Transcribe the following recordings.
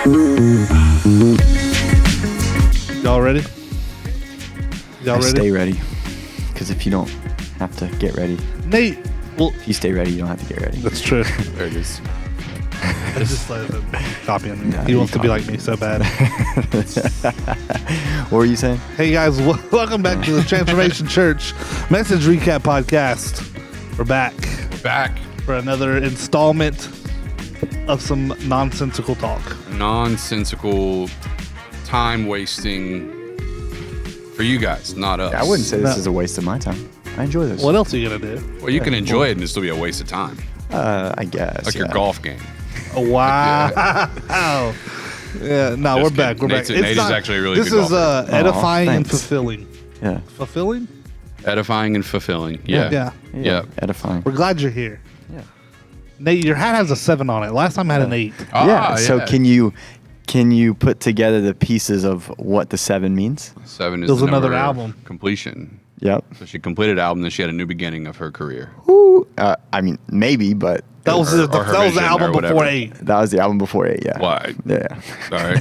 Y'all ready? Y'all ready? Stay ready. Because if you don't have to get ready, Nate. Well, if you stay ready, you don't have to get ready. that's true. There it is. I just let him copying me. No, He you wants to be copy like me so bad. What were you saying? Hey guys, welcome back to the Transformation Church Message Recap Podcast. We're back for another installment of some nonsensical talk. Nonsensical, time-wasting for you guys, not us. I wouldn't say this No. is a waste of my time. I enjoy this. What else are you gonna do? Well, you can enjoy it and it'll still be a waste of time. I guess. Like your golf game. Oh, wow. Yeah, no, we're Just back. kidding. We're back. Nate is actually a really This good is golfer. edifying and thanks. fulfilling. Yeah. Fulfilling? Edifying and fulfilling. Yeah. Yeah. Edifying. We're glad you're here. Yeah. Nate, your hat has a 7 on it. Last time I had an 8. Ah, So can you put together the pieces of what the 7 means? 7 is There's the another number of album. completion. Yep. So she completed an album, then she had a new beginning of her career. Ooh, I mean, maybe, but That was Or the her vision album or whatever. before 8. that was the album before 8. Yeah. Why? Yeah. Sorry.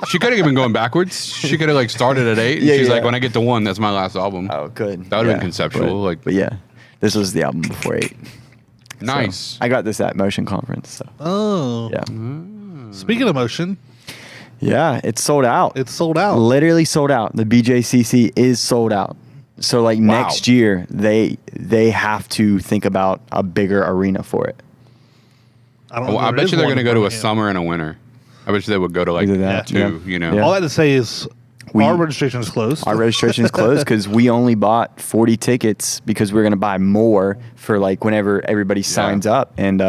She could have been going backwards. She could have like started at 8. And Yeah, she's yeah. like, when I get to 1, that's my last album. Oh, good. That would've been conceptual, But yeah, this was the album before 8. Nice. So, I got this at Motion Conference. So Oh. yeah. Speaking of motion, Yeah, it's sold out. it's sold out. Literally sold out. The BJCC is sold out. So like Wow. next year, they have to think about a bigger arena for it. I don't Well, know. I There bet is you they're one going to in go to a Birmingham. summer and a winter. I bet you they would go to like Either that, 2, yeah. you know. Yeah. All I had to say is our registration is closed. Our registration is closed because we only bought 40 tickets because we were going to buy more for like whenever everybody signs up, and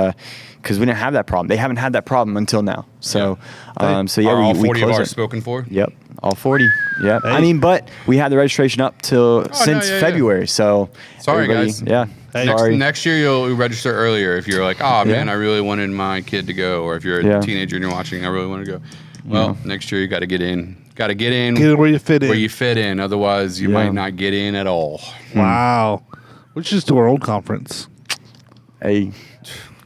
because we didn't have that problem. They haven't had that problem until now. So, Are we all 40 of closed ours it. spoken for? Yep, all 40. Yep. Hey. I mean, but we had the registration up till since yeah. February. So Sorry, everybody- guys. Yeah. Hey. Sorry. Next year you'll register earlier if you're like, oh man, Yeah. I really wanted my kid to go, or if you're a Yeah. teenager and you're watching, I really want to go. Well, next year you got to get in. Got to get in Get it where you fit in. where you fit in. Otherwise, you Yeah. might not get in at all. Wow. We should just do our own conference. Hey,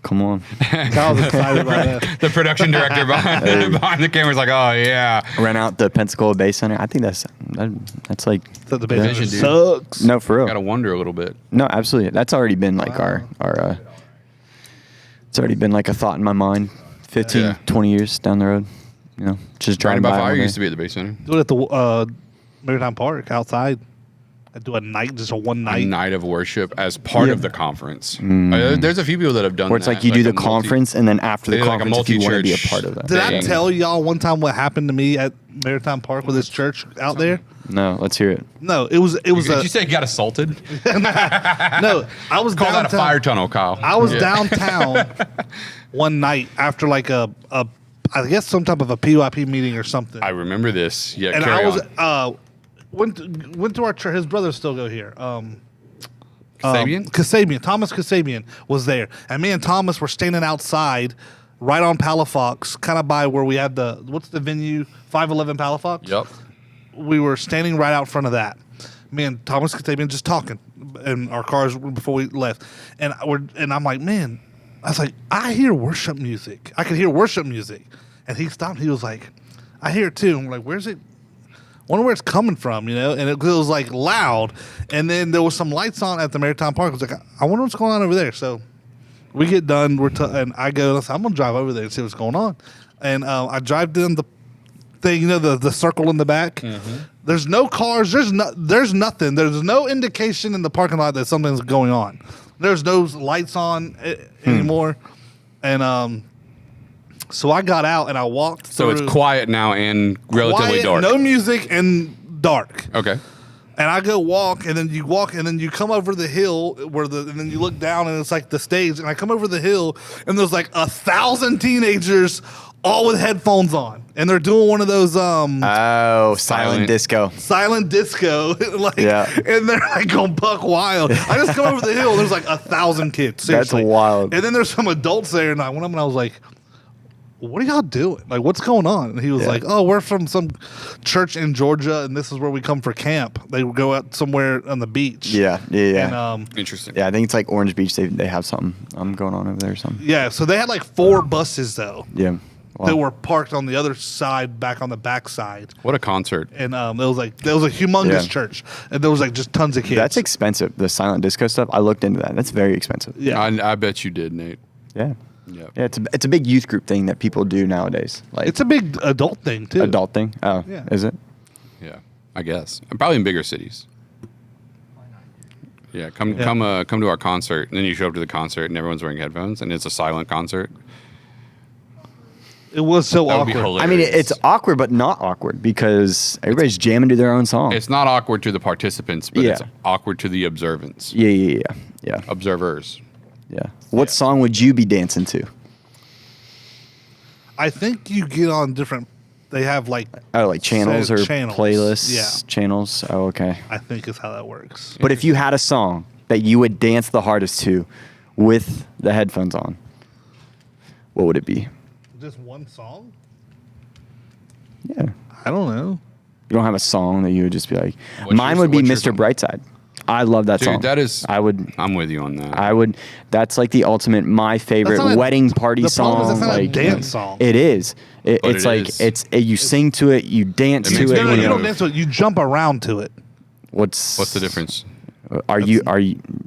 come on. Kyle's excited about that. The production director behind the camera is like, oh yeah. Rent out the Pensacola Bay Center. I think that's like So the Yeah. business Dude. sucks. no, for real. Got to wonder a little bit. No, absolutely. That's already been like our it's already been like a thought in my mind 15, Yeah. 20 years down the road. You know, just driving Driving by by. Fire one used day. to be at the Bay Center. Do it at the Maritime Park outside. I do a night, just a one A night. night of worship as part Yeah. of the conference. There's a few people that have done Where it's that. like you do the a multi- conference and then after the They do like a conference if you want to be a multi-church part of that. Did I Dang. tell y'all one time what happened to me at Maritime Park with this church out there? No, let's hear it. No, it was Did you say you got assaulted? no. I was Call that a downtown. fire tunnel, Kyle. I was Yeah. downtown one night after like a I guess some type of a PYP meeting or something. I remember this. Yeah, and carry I was on. went to our church. His brothers still go here. Kasabian? Kasabian, Thomas Kasabian was there, and me and Thomas were standing outside, right on Palafox, kind of by where we had the what's the venue 511 Palafox. Yep. We were standing right out front of that. Me and Thomas Kasabian just talking in our cars before we left, and I'm like, man, I was like, I hear worship music. I could hear worship music, and he stopped. He was like, I hear it too. I'm like, where's it? Wonder where it's coming from, you know? And it was like loud. And then there was some lights on at the Maritime Park. I was like, I wonder what's going on over there. So we get done. And I go, I'm going to drive over there and see what's going on. And I drive down the thing, you know, the circle in the back. Mm-hmm. There's no cars. There's nothing. There's no indication in the parking lot that something's going on. There's no lights on anymore. And so I got out and I walked So through. it's quiet now and relatively Quiet, dark. no music and dark. Okay. And I go walk, and then you come over the hill and then you look down, and it's like the stage. And I come over the hill, and there's like 1,000 teenagers, all with headphones on, and they're doing one of those Oh, silent Silent. disco. silent disco, like, Yeah. and they're like going buck wild. I just come over the hill, and there's like 1,000 kids. That's Seriously. wild. And then there's some adults there, and I went up and I was like, what are y'all doing? Like, what's going on? And he was Yeah. like, oh, we're from some church in Georgia, and this is where we come for camp. They would go out somewhere on the beach. Yeah. And, Interesting. Yeah, I think it's like Orange Beach. They have something going on over there or something. yeah, so they had like 4 buses, though. Yeah. that were parked on the other side, back on the back side. What a concert. And there was a humongous church, and there was like just tons of kids. That's expensive. The silent disco stuff. I looked into that. That's very expensive. Yeah. I bet you did, Nate. Yeah. Yep. Yeah. It's a big youth group thing that people do nowadays. Like It's a big adult thing too. adult thing. Oh, Yeah. is it? Yeah, I guess. And probably in bigger cities. Yeah, come to our concert, and then you show up to the concert, and everyone's wearing headphones, and it's a silent concert. It was so That would be awkward. hilarious. I mean, it's awkward, but not awkward because everybody's jamming to their own song. It's not awkward to the participants, but Yeah. it's awkward to the observants. Yeah. Observers. Yeah. What song would you be dancing to? I think you get on different. They have like. Oh, like channels or channels. playlists? Yeah. Channels. Oh, okay. I think is how that works. But if you had a song that you would dance the hardest to with the headphones on, what would it be? Just one song? Yeah. I don't know. You don't have a song that you would just be like. What's Mine your- would be what's your Mr. song? Brightside. I love that Dude, song. that is. I'm with you on that. I would. That's like the ultimate. My favorite That's not a- wedding party the song. problem is that's not a like dance song. It is. But It's it like is. you sing to it. You dance It to makes it. me No, wanna you know. don't dance to it. You jump around to it. What's What's the difference? Are you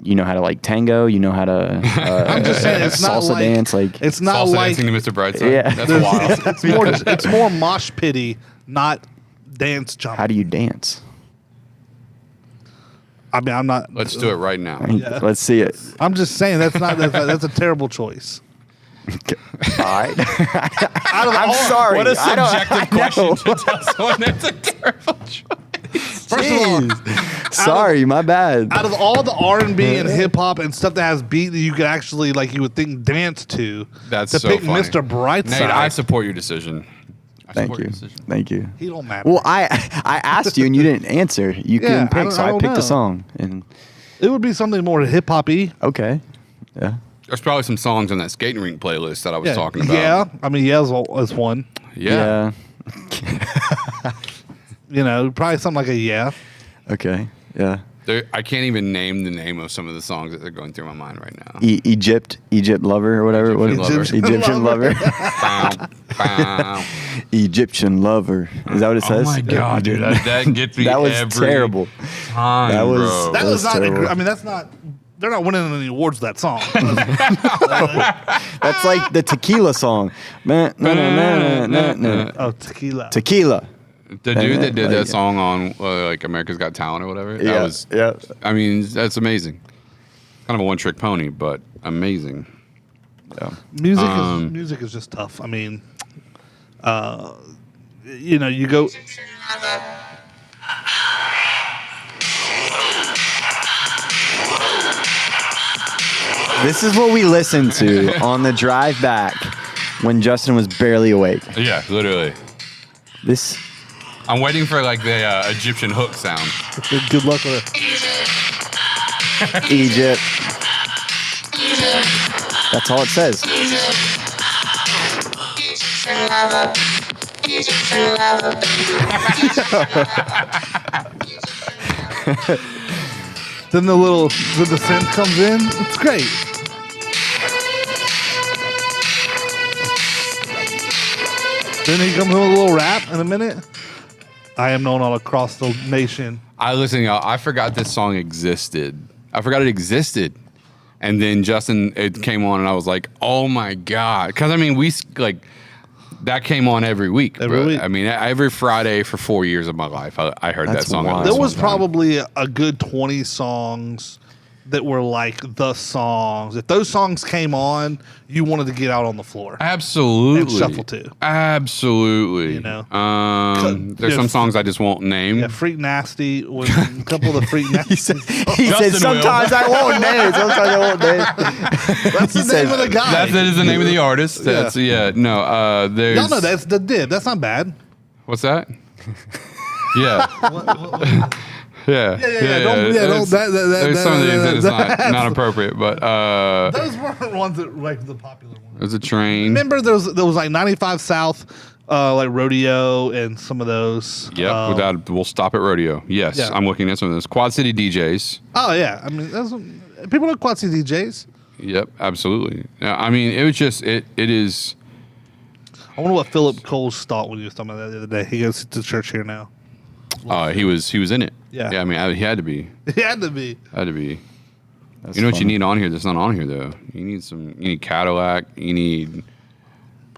you know how to like tango? You know how to I'm just saying it's not salsa like dance? Like it's not Salsa like dancing to Mr. Brightside. Yeah. That's wild. it's more mosh pity, not dance jump. how do you dance? I mean, I'm not. Let's do it right now. Yeah. Let's see it. I'm just saying that's a terrible choice. All right. Out of I'm all- sorry. What a I don't- subjective I know. question to tell someone that's a terrible choice. First of all, Jeez. Sorry, my bad. out of all the R&B and hip hop and stuff that has beat that you could actually like you would think dance to, That's to so pick funny. Mr. Brightside. Nate, I support your decision. I Thank support you. your decision. Thank you. he don't matter. Well, I asked you and you didn't answer. You Yeah, couldn't pick, so I I don't picked know. a song. And It would be something more hip hoppy. okay, yeah. There's probably some songs on that skating rink playlist that I was Yeah. talking about. Yeah, I mean, yeah, is one. Yeah. You know, probably something like a yeah. Okay. Yeah. I can't even name the name of some of the songs that are going through my mind right now. Egypt lover or whatever. Egyptian What is it? lover. Egyptian lover. Bow, bow. Egyptian lover. Is that what it Oh says? my god, dude, that gets me That was every terrible. time, That was- bro. That That was was not. terrible. I mean, that's not. They're not winning any awards with that song. That's like the tequila song. Na, na, na, na, na, na. Oh, tequila. Tequila. The dude that did Like- that song on like America's Got Talent or whatever. That Yeah. was. Yeah. I mean, that's amazing. Kind of a one-trick pony, but amazing. Yeah. Music is just tough. I mean, you know, you go. This is what we listened to on the drive back when Justin was barely awake. Yeah, literally. This. I'm waiting for like the Egyptian hook sound. Good luck with it. Egypt. That's all it says. Then the synth comes in. It's great. Then he comes in with a little rap in a minute. I am known all across the nation. I forgot this song existed. I forgot it existed. And then it came on and I was like, oh my God. Because I mean, that came on every week. Every bro. week. I mean, every Friday for 4 years of my life, I heard That's that song. wild. at There least was one time. probably a good 20 songs that were like the songs. If those songs came on, you wanted to get out on the floor. Absolutely. And shuffle too. Absolutely. You know? There's Yeah. some songs I just won't name. Yeah, Freak Nasty was a couple of the Freak Nasty. He said, Justin sometimes will. I won't name. Sometimes I won't name. That's the He name says- of the guy. That is the name of the artist. That's no. There's Y'all know that's the dib. That's not bad. What's that? Yeah. Yeah. Don't- There's some of these that is not appropriate, but Those weren't ones that like the popular ones. there's a train. Remember there was like 95 South, like Rodeo and some of those. Yep. We'll stop at rodeo. Yes, Yeah. I'm looking at some of those Quad City DJs. Oh yeah, I mean people know Quad City DJs. Yep, absolutely. Yeah, I mean, it was just it is. I wonder what Philip Cole's thought when he was talking about that the other day. He goes to church here now. He was in it. Yeah. Yeah, I mean, he had to be. He had to be. Had to be. That's You know what you funny. need on here that's not on here, though? You need Cadillac. You need...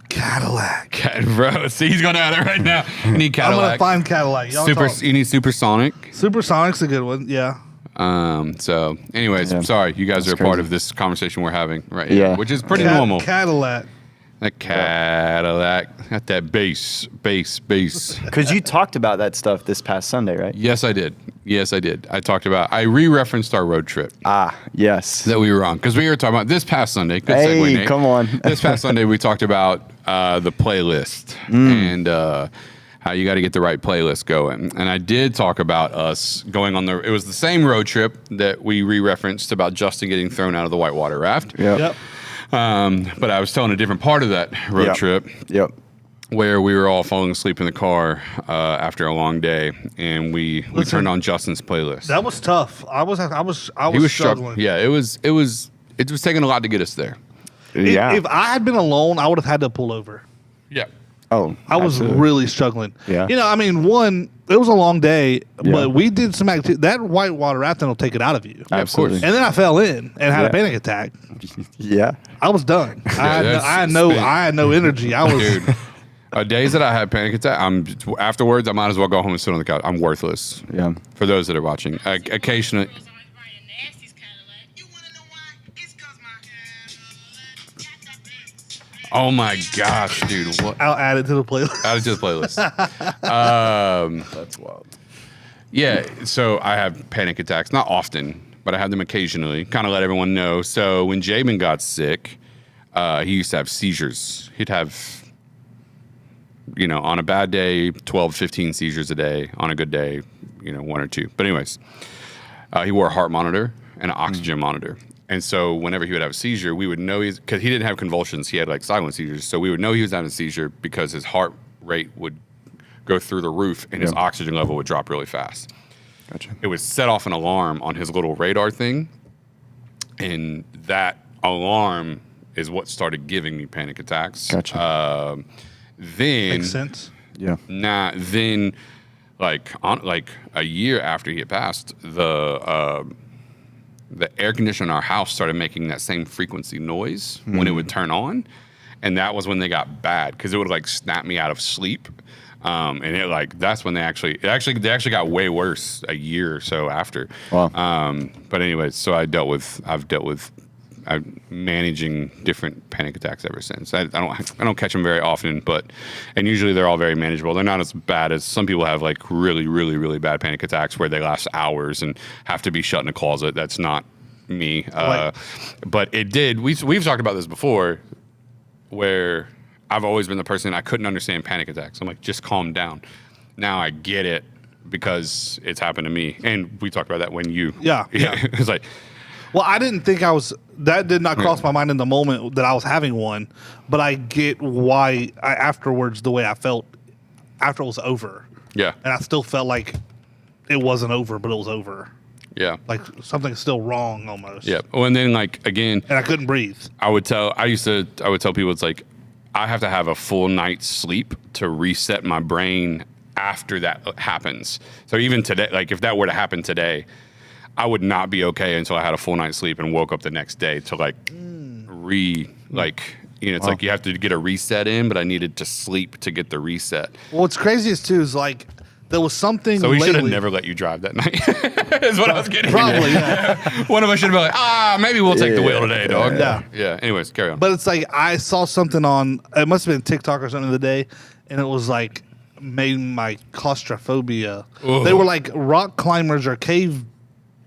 Cadillac. Bro, see, he's going out there right now. You need I'm gonna Cadillac. find Cadillac. Y'all talk. You need Supersonic. Supersonic's a good one. Yeah. So, anyways, Yeah. sorry, you guys That's are a part crazy. of this conversation we're having right here, Yeah. which is pretty normal. Cadillac. That Cadillac, got that bass. Because you talked about that stuff this past Sunday, right? Yes, I did. I re-referenced our road trip Ah, yes. that we were on because we were talking about this past Sunday. Good Hey, segue, Nate. come on. This past Sunday, we talked about the playlist and how you got to get the right playlist going. And I did talk about us going on it was the same road trip that we re-referenced about Justin getting thrown out of the whitewater raft. Yep. But I was telling a different part of that road Yep. trip Yep. where we were all falling asleep in the car after a long day, and we turned on Justin's playlist. That was tough. I was He was struggling. Yeah, it was taking a lot to get us there. Yeah. If I had been alone, I would have had to pull over. Yeah. Oh, I was absolutely. really struggling. Yeah. You know, I mean, it was a long day, Yeah. but we did some activity. That whitewater rafting will take it out of you. Absolutely. And then I fell in and had a Yeah. panic attack. Yeah. I was done. I that's had spent. no energy. I was. Dude, days that I had panic attack, afterwards I might as well go home and sit on the couch. I'm worthless. Yeah. For those that are watching, occasionally. Oh my gosh, dude! What? I'll add it to the playlist. Add it to the playlist. That's wild. Yeah, so I have panic attacks, not often, but I have them occasionally. Kind of let everyone know. So when Jabin got sick, he used to have seizures. He'd have, on a bad day, 12, 15 seizures a day. On a good day, 1 or 2. But anyways, he wore a heart monitor and an oxygen monitor. And so whenever he would have a seizure, we would know because he didn't have convulsions. He had like silent seizures. So we would know he was having a seizure because his heart rate would go through the roof and his oxygen level would drop really fast. Gotcha. It would set off an alarm on his little radar thing. And that alarm is what started giving me panic attacks. Gotcha. Then Makes sense. Yeah. then like a year after he had passed, the air conditioner in our house started making that same frequency noise when it would turn on, and that was when they got bad because it would like snap me out of sleep, and that's when they actually got way worse a year or so after. Wow. But anyways, so I've dealt with managing different panic attacks ever since. I don't catch them very often, and usually they're all very manageable. They're not as bad as some people have, like really, really, really bad panic attacks where they last hours and have to be shut in a closet. That's not me. But it did. We've talked about this before, where I've always been the person I couldn't understand panic attacks. I'm like, just calm down. Now I get it because it's happened to me, and we talked about that when you. Yeah. It's like. Well, I didn't think that did not cross my mind in the moment that I was having one, but I get why afterwards, the way I felt after it was over. Yeah. And I still felt like it wasn't over, but it was over. Yeah. Like something's still wrong almost. Yeah. Oh, and then again, And I couldn't breathe. I would tell people it's like I have to have a full night's sleep to reset my brain after that happens. So even today, like if that were to happen today, I would not be okay until I had a full night's sleep and woke up the next day to it's like you have to get a reset in, but I needed to sleep to get the reset. Well, what's craziest too is like there was something. So we should have lately- never let you drive that night. Is what I was getting. Probably, at. yeah. One of us should have been like, maybe we'll take the wheel today, dog. Yeah. Yeah. Anyways, carry on. But it's like I saw something on. It must have been TikTok or something the other day, and it was like made my claustrophobia. Ugh. They were like rock climbers or cave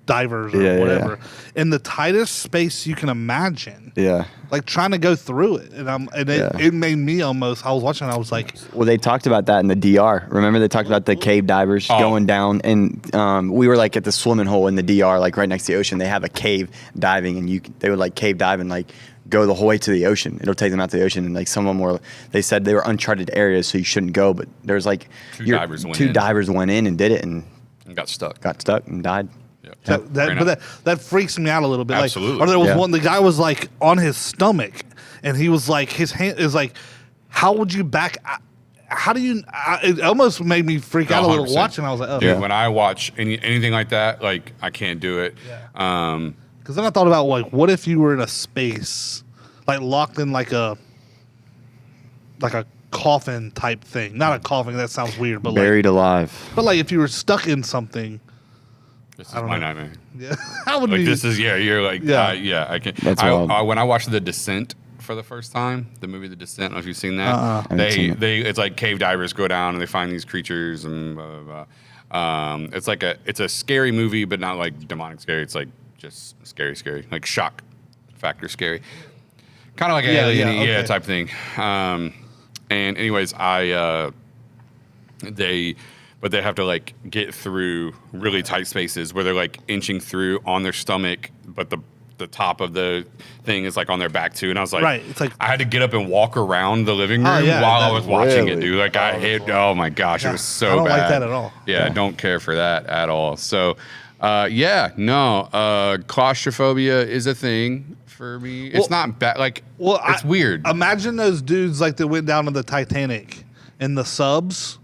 divers or whatever in the tightest space you can imagine. Yeah. Like trying to go through it, and it made me almost. I was watching, and I was like, Well, they talked about that in the DR. Remember they talked about the cave divers going down, and we were like at the swimming hole in the DR, like right next to the ocean. They have a cave diving, and they would like cave dive and like go the whole way to the ocean. It'll take them out to the ocean, and like some of them were. They said they were uncharted areas, so you shouldn't go. But there's like Two divers went in and did it, and got stuck. and died. Yeah. that freaks me out a little bit. Absolutely. Like, or there was one. The guy was like on his stomach, and he was like his hand is like how would you back? How do you? It almost made me freak out a little 100%. watching. I was like, oh. Dude, when I watch anything like that, like I can't do it. Yeah. Because then I thought about like, what if you were in a space, like locked in like a coffin type thing? Not a coffin. That sounds weird, but Buried alive. But like if you were stuck in something. This is my nightmare. Yeah. How would Like you? this is you're like I can't. That's wild. When I watched The Descent for the first time, the movie The Descent. I don't know if you've seen that. It's like cave divers go down and they find these creatures and blah blah blah. It's a scary movie, but not like demonic scary. It's like just scary, like shock factor scary, kind of like an alien type thing. And anyways, but they have to like get through really tight spaces where they're like inching through on their stomach, but the top of the thing is like on their back too. And I was like, right. It's like I had to get up and walk around the living room while I was watching it, dude. Like oh my gosh, it was so bad. I don't like that at all. Yeah, I don't care for that at all. So, claustrophobia is a thing for me. It's not bad. Like, it's weird. Imagine those dudes like that went down to the Titanic in the subs.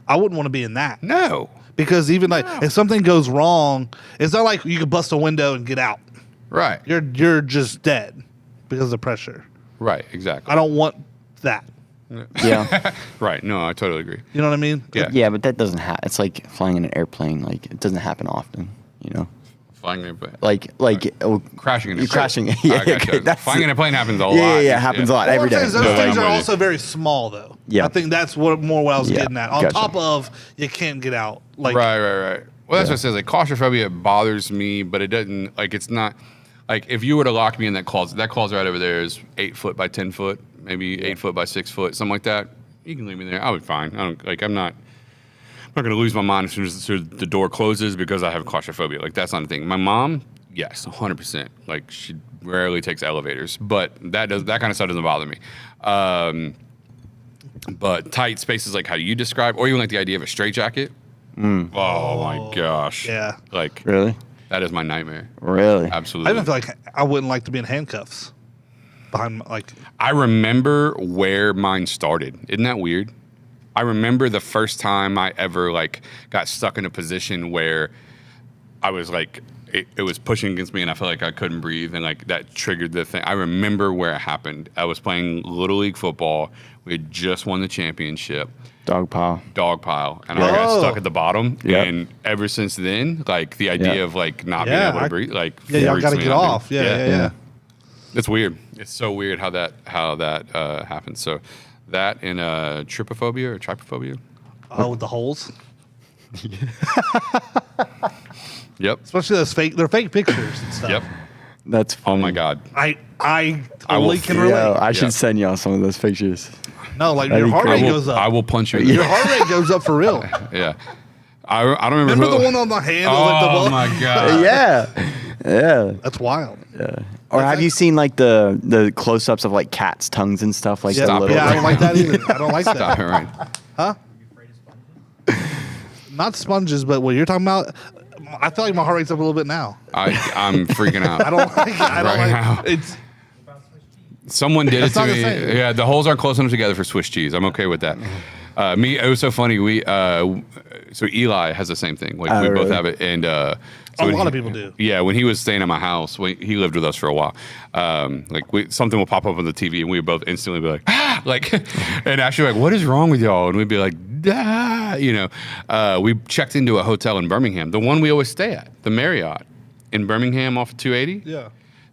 I wouldn't want to be in that. No. Because even like if something goes wrong, it's not like you can bust a window and get out. Right. You're just dead because of the pressure. Right, exactly. I don't want that. Yeah. Right. No, I totally agree. You know what I mean? Yeah. Yeah, but that doesn't happen. It's like flying in an airplane. Like, it doesn't happen often, you know? Flying in a plane. Crashing in a plane. Crashing. Yeah, Flying in a plane happens a lot. Yeah, happens a lot every day. Those things are also very small, though. Yeah. I think that's what I was getting at. On gotcha. top of, you can't get out. Like, right. Well, that's what it says. Like, claustrophobia bothers me, but it doesn't, like, it's not, like, if you were to lock me in that closet right over there is 8 foot by 10 foot, maybe 8 foot by 6 foot, something like that. You can leave me there. I would be fine. I'm not going to lose my mind as soon as the door closes because I have claustrophobia. Like, that's not a thing. My mom, yes, 100%. Like, she rarely takes elevators, but that kind of stuff doesn't bother me. But tight spaces, like how you describe, or even like the idea of a straitjacket. Oh my gosh. Yeah. Like, Really? that is my nightmare. Really? Absolutely. I even feel like I wouldn't like to be in handcuffs behind, I remember where mine started. Isn't that weird? I remember the first time I ever like got stuck in a position where I was like, it was pushing against me and I felt like I couldn't breathe and like that triggered the thing. I remember where it happened. I was playing Little League football. We had just won the championship. Dog pile. And I got stuck at the bottom. Yep. And ever since then, like the idea of like not being able to breathe, like y'all got to freaks get me out, off. dude. Yeah. It's weird. It's so weird how that happens. So that and trypophobia or trypophobia. Oh, with the holes. Yep. Especially those they're fake pictures and stuff. Yep. That's funny. Oh my God. I totally can relate. Yo, I should send y'all some of those pictures. No, like That'd your be heart rate crazy. goes up. I will punch you. in the Your face. heart rate goes up for real. Yeah. I don't remember. Remember who, the one on my hand? Oh Like the ball? my God. Yeah. That's wild. Or have you seen like the close-ups of like cats' tongues and stuff like Yeah, the little? I don't like that either. I don't like Stop that. it, right. Huh? Not sponges, but what you're talking about. I feel like my heart rate's up a little bit now. I'm freaking out. I don't like it. I don't Right like now. it's. Someone did That's it to not the me. same. Yeah, the holes aren't close enough together for Swiss cheese. I'm okay with that. It was so funny. So Eli has the same thing. Like we both really? have it, and A lot of people do. Yeah, when he was staying at my house, he lived with us for a while. Something will pop up on the TV, and we would both instantly be like, ah, like, and actually like, what is wrong with y'all? And we'd be like, ah, we checked into a hotel in Birmingham, the one we always stay at, the Marriott in Birmingham off of 280. Yeah.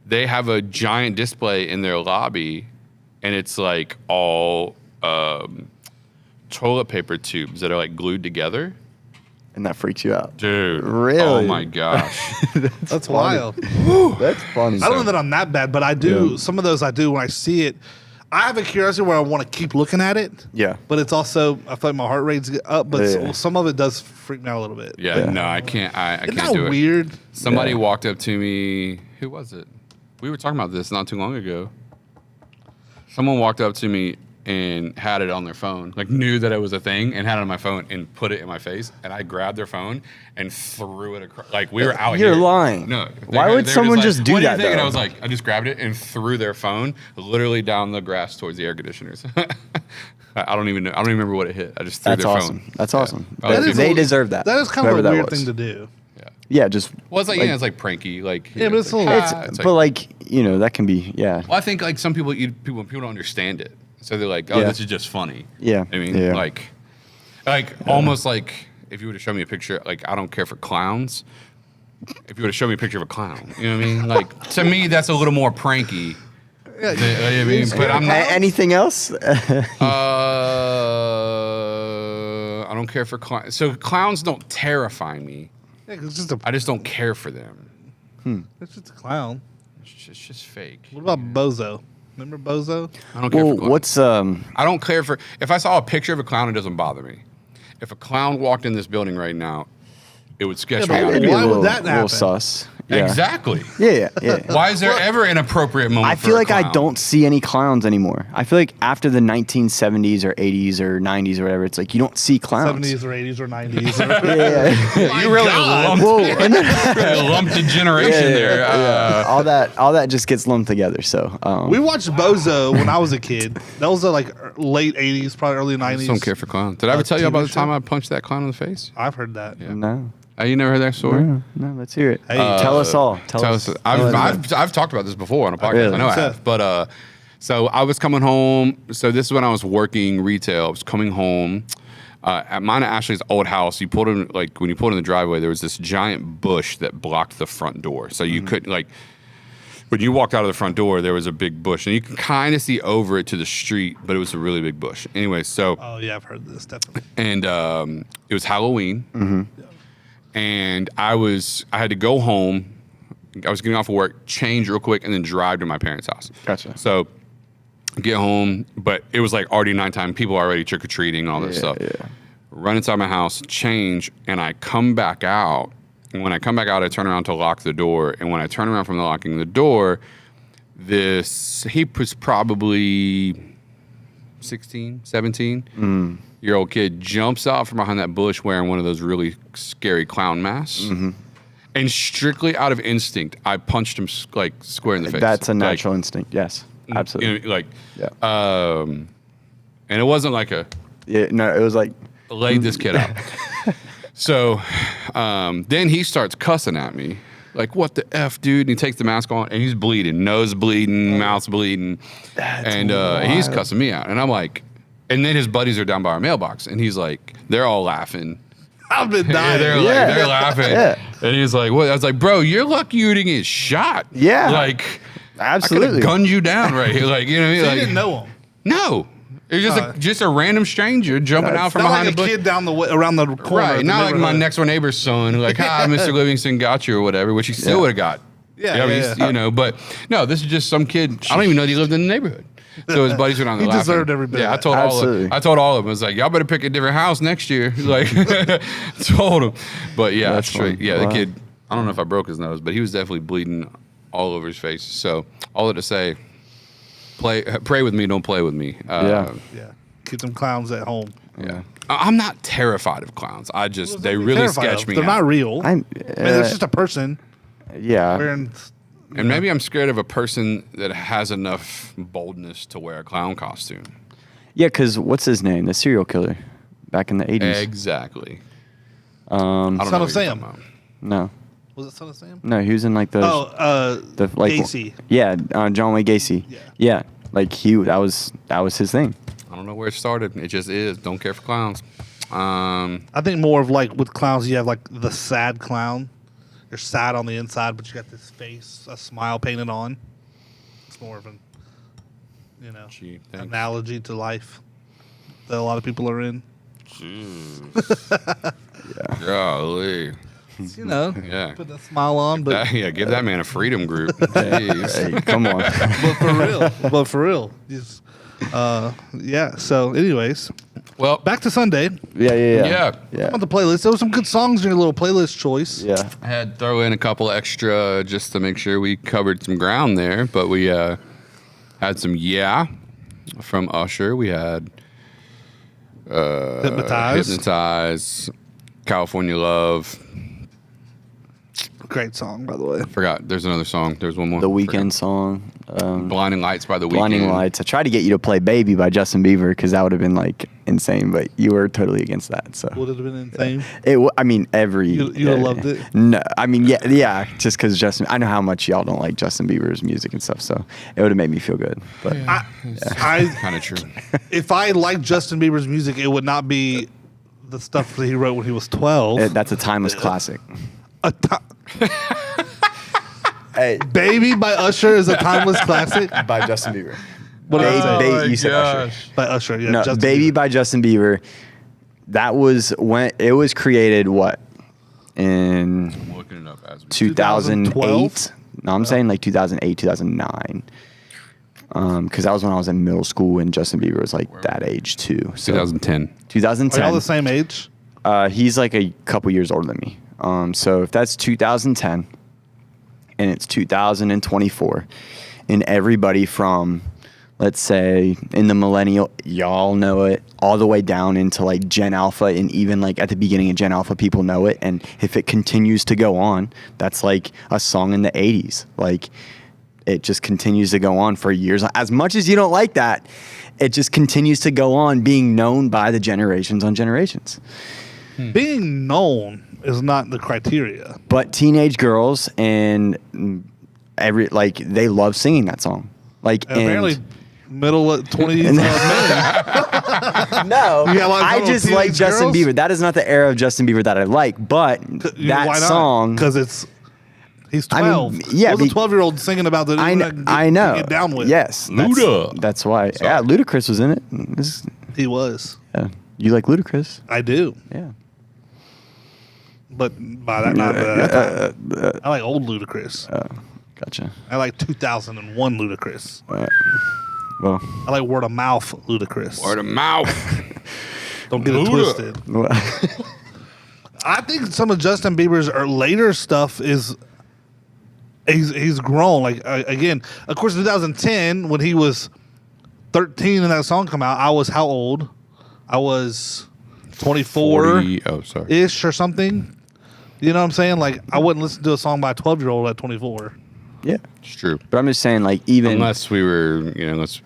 They have a giant display in their lobby, and it's like all toilet paper tubes that are like glued together. And that freaks you out. Dude. Really? Oh my gosh. That's wild. That's funny. I don't know that I'm that bad, but I do. Yeah. Some of those I do when I see it. I have a curiosity where I want to keep looking at it. Yeah. But it's also, I feel like my heart rate's up, but Yeah. some of it does freak me out a little bit. Yeah, Yeah. no, I can't. I Isn't can't that do it. weird? Somebody Yeah. walked up to me. Who was it? We were talking about this not too long ago. Someone walked up to me and had it on their phone, like knew that it was a thing and had it on my phone and put it in my face. And I grabbed their phone and threw it across. Like we were out here. You're lying. No. Why would someone just do what that, do you think? And I though? was like, I just grabbed it and threw their phone literally down the grass towards the air conditioners. I don't even know. I don't even remember what it hit. I just threw That's their awesome. phone. That's awesome. That is They deserve that. That is kind of whoever a that weird was. thing to do. Yeah, just. Well, it's like, it's like pranky. Like, Yeah, but it's a little- it's But like, that can be, yeah. Well, I think like some people don't understand it, so they're like, "Oh, Yeah. this is just funny." Yeah, I mean, yeah. like almost like if you were to show me a picture, like I don't care for clowns. If you were to show me a picture of a clown, you know what I mean? Like to me, that's a little more pranky. Yeah, I mean, but I'm not. Anything else? I don't care for clowns. So clowns don't terrify me. Yeah, 'cause it's I just don't care for them. it's just a clown. It's just fake. What about Bozo? Remember Bozo? I don't care Well, for clowns. what's I don't care for. If I saw a picture of a clown, it doesn't bother me. If a clown walked in this building right now, it would sketch Yeah, me but out. it'd be a why would little, that little happen? sus. Yeah. Exactly. Yeah. Why is there ever an appropriate moment? I for feel a like I clown? don't see any clowns anymore. I feel like after the 1970s or 80s or 90s or whatever, it's like you don't see clowns. 70s or 80s or 90s. Yeah. You really God. lumped, Whoa, and then, lumped a generation there. all that just gets lumped together. So We watched Bozo when I was a kid. That was like late 80s, probably early 90s. I just don't care for clowns. Did I ever tell you TV about the show? time I punched that clown in the face? I've heard that. no, You never heard that story? no, let's hear it. Hey, Tell us all. Tell us. I've talked about this before on a podcast. Really? I know I What's have. that? But so I was coming home. So this is when I was working retail. I was coming home at mine and Ashley's old house. You pulled in when you pulled in the driveway, there was this giant bush that blocked the front door. So you couldn't when you walked out of the front door, there was a big bush, and you can kind of see over it to the street, but it was a really big bush. Anyway, so Oh, yeah, I've heard this, definitely. and it was Halloween, and I had to go home. I was getting off of work, change real quick, and then drive to my parents' house. Gotcha. So get home, but it was like already nighttime. People are already trick or treating and all that stuff. Yeah. Run inside my house, change, and I come back out. And when I come back out, I turn around to lock the door. And when I turn around from locking the door, he was probably 16, 17-year-old kid jumps out from behind that bush wearing one of those really scary clown masks. And strictly out of instinct, I punched him square in the face. That's a natural instinct. Yes, absolutely. And it wasn't like Yeah, no, it was like laid this kid out. So then he starts cussing at me. Like, what the F, dude? And he takes the mask on, and he's bleeding. Nose bleeding, mouth's bleeding. And he's cussing me out. And I'm like, and then his buddies are down by our mailbox, and he's like, they're all laughing. I've been Yeah, dying. they're laughing. Yeah. And he's like, what? I was like, bro, you're lucky you didn't get shot. Yeah. Like, absolutely. I could have gunned you down right here. Like, you know what I mean? So Like, you didn't know him. No. It was just a random stranger jumping out from Not behind like a a bush. kid down the around the corner. Right, of the not like my neighborhood. next door neighbor's son, who like, hi, Mr. Livingston got you or whatever, which he still would have got. You know, but no, this is just some kid. I don't even know that he lived in the neighborhood. So his buddies were down there He laughing. deserved every bit Yeah, of I told Absolutely. I told all of them, I was like, y'all better pick a different house next year. Like, told him. But yeah, That's straight. funny. Yeah, Wow. the kid, I don't know if I broke his nose, but he was definitely bleeding all over his face. So all that to say, pray with me, don't play with me. Yeah. Yeah. Keep them clowns at home. Yeah. I'm not terrified of clowns. I just, What they are you really terrified sketch of? me They're out. not real. I I'm, mean, it's just a person yeah. wearing. And maybe I'm scared of a person that has enough boldness to wear a clown costume. Yeah, because what's his name? The serial killer back in the 80s. Exactly. I Um, don't Son know of what you're Sam. talking about. no. Was it Son of Sam? No, he was in like the Gacy. Yeah, John Wayne Gacy. Yeah. Yeah, like that was his thing. I don't know where it started. It just is. Don't care for clowns. I think more of like with clowns, you have like the sad clown. You're sad on the inside, but you got this face, a smile painted on. It's more of an, Gee, thanks. analogy to life that a lot of people are in. Golly. Yeah. Put that smile on, but Yeah, give that man a freedom group. Jeez. Hey, come on. but for real, just, yeah. So, anyways, Well, back to Sunday. Yeah. On the playlist, there were some good songs in your little playlist choice. Yeah. I had to throw in a couple extra just to make sure we covered some ground there, but we had some From Usher, we had Hypnotize, California Love. Great song, by the way. Forgot. There's another song. There's one more. The Weeknd song. Blinding Lights by The Weeknd. Blinding Lights. I tried to get you to play Baby by Justin Bieber because that would have been like insane, but you were totally against that. So Would it have been insane? I mean, You'd have loved it? No, I mean, yeah, just because Justin. I know how much y'all don't like Justin Bieber's music and stuff, so it would have made me feel good. But I Kind of true. if I liked Justin Bieber's music, it would not be the stuff that he wrote when he was 12. that's a timeless classic. Hey, Baby by Usher is a timeless classic. by Justin Bieber. What did I say? You said Usher. By Usher, yeah. No, Justin Baby Bieber. by Justin Bieber. That was when it was created. What in I'm looking it up as we 2008? No, I'm saying like 2008, 2009. Because that was when I was in middle school and Justin Bieber was like that age too. So 2010. 2010. Are y'all the same age? He's like a couple years older than me. So if that's 2010 and it's 2024 and everybody from, let's say in the millennial, y'all know it, all the way down into like Gen Alpha, and even like at the beginning of Gen Alpha, people know it. And if it continues to go on, that's like a song in the 80s. Like it just continues to go on for years. As much as you don't like that, it just continues to go on being known by the generations on generations. Being known is not the criteria. But teenage girls and they love singing that song. Like And apparently, middle 20s men. no, You got a lot of I fun with just like teenage Justin girls? Bieber. That is not the era of Justin Bieber that I like. But that song, Because he's I mean, 12. yeah, What was a 12-year-old singing about the I know. Get down with? Yes, Luda. That's why. Sorry. Yeah, Ludacris was in it. He was. Yeah. You like Ludacris? I do. Yeah. But by that, not that time. I like old Ludacris. Gotcha. I like 2001 Ludacris. Well, I like word of mouth Ludacris. Word of mouth. Don't get it Luda. twisted. I think some of Justin Bieber's later stuff is he's grown. Like again, of course, 2010 when he was 13 and that song come out, I was how old? I was 24 40, oh, sorry. ish or something. You know what I'm saying? Like I wouldn't listen to a song by a 12-year-old at 24. yeah. It's true. But I'm just saying, like, even Unless we were, unless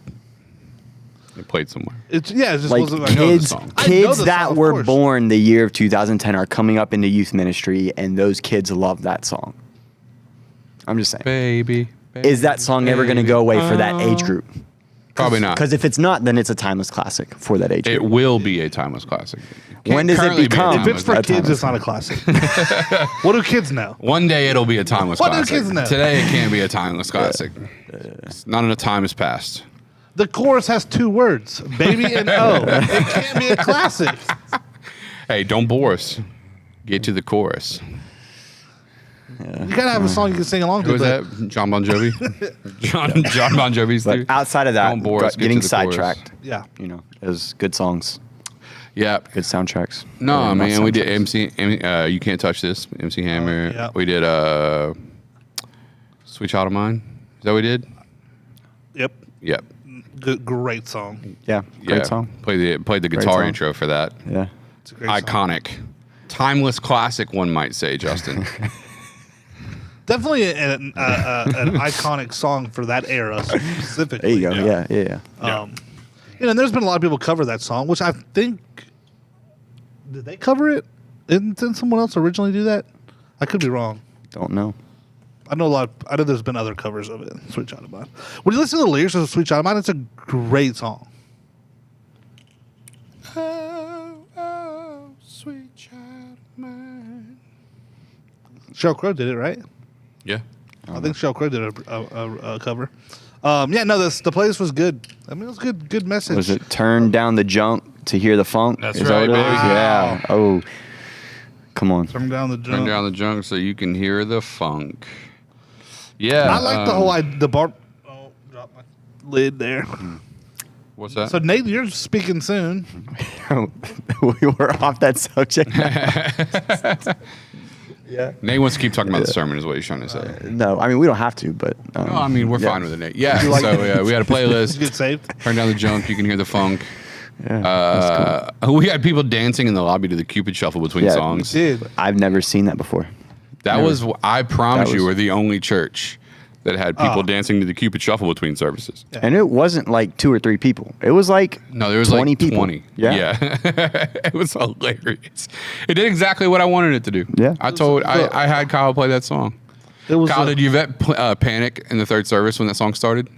they played somewhere. It just like wasn't kids, song. I know kids the that song, of were course. born the year of 2010 are coming up into youth ministry, and those kids love that song. I'm just saying. Baby. Is that song ever going to go away for that age group? Probably not. Because if it's not, then it's a timeless classic for that age It group. will be a timeless classic. When does it Currently be a become? If it's for timeless- kids, it's not a classic. What do kids know? One day it'll be a timeless What do classic. kids know? Today it can't be a timeless classic. Not enough time has passed. The chorus has 2 words, baby and O. It can't be a classic. Hey, don't bore us. Get to the chorus. You gotta have a song you can sing along to. Who was but that? John Bon Jovi? John Bon Jovi's But dude. outside of that, Don't bore us, get getting to the chorus. sidetracked, Yeah. it was good songs, Yeah. good soundtracks. No, Or not man, we did soundtracks. You Can't Touch This, MC Hammer. yeah. We did Sweet Child of Mine. Is that what we did? Yep. Yep. Good, great song. Yeah, great song. Played the guitar song. intro for that. Yeah. It's a great song. Iconic. Timeless classic, one might say, Justin. Definitely an iconic song for that era specifically. There you go. Yeah. And there's been a lot of people cover that song, which I think did they cover it? Didn't someone else originally do that? I could be wrong. Don't know. I know there's been other covers of it. Sweet Child of Mine. When you listen to the lyrics of Sweet Child of Mine, it's a great song. Oh, sweet child of mine. Sheryl Crow did it, right? Yeah. I think Sheryl Crow did a cover. The playlist was good. I mean, it was good message. Was it Turn Down the Junk to Hear the Funk? That's Is that right, what it baby. is? Yeah. Oh, come on. Turn down the Turn jump. down the junk so you can hear the funk. Yeah. I like the whole the bar. Oh, drop my lid there. What's that? So Nate, you're speaking soon. We were off that subject. Yeah. Nate wants to keep talking about the sermon, is what he's trying to say. No, I mean we don't have to, but No, I mean we're yeah. fine with it, Nate. Yeah. So we had a playlist. Get saved. Turn down the junk. You can hear the funk. Yeah, that's cool. We had people dancing in the lobby to the Cupid Shuffle between songs. Dude, I've never seen that before. That Never. was, I promise That you, was- we're the only church that had people dancing to the Cupid Shuffle between services. Yeah. And it wasn't like 2 or 3 people. It was like No, there was 20 like people. 20. Yeah. It was hilarious. It did exactly what I wanted it to do. Yeah. I had Kyle play that song. it was Kyle, did Yvette panic in the third service when that song started?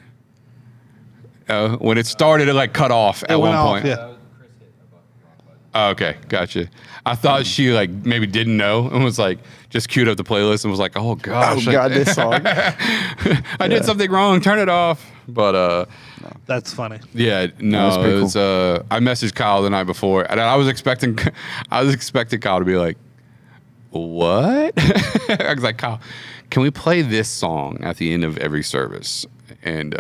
When it started, it like cut off at one point. Yeah. Oh, okay, gotcha. I thought she like maybe didn't know and was like just queued up the playlist and was like, "Oh gosh, Oh God, this song. I did something wrong. Turn it off." But That's funny. yeah, That's no, pretty it was. I messaged Kyle the night before, and I was expecting Kyle to be like, "What?" I was like, "Kyle, can we play this song at the end of every service?" And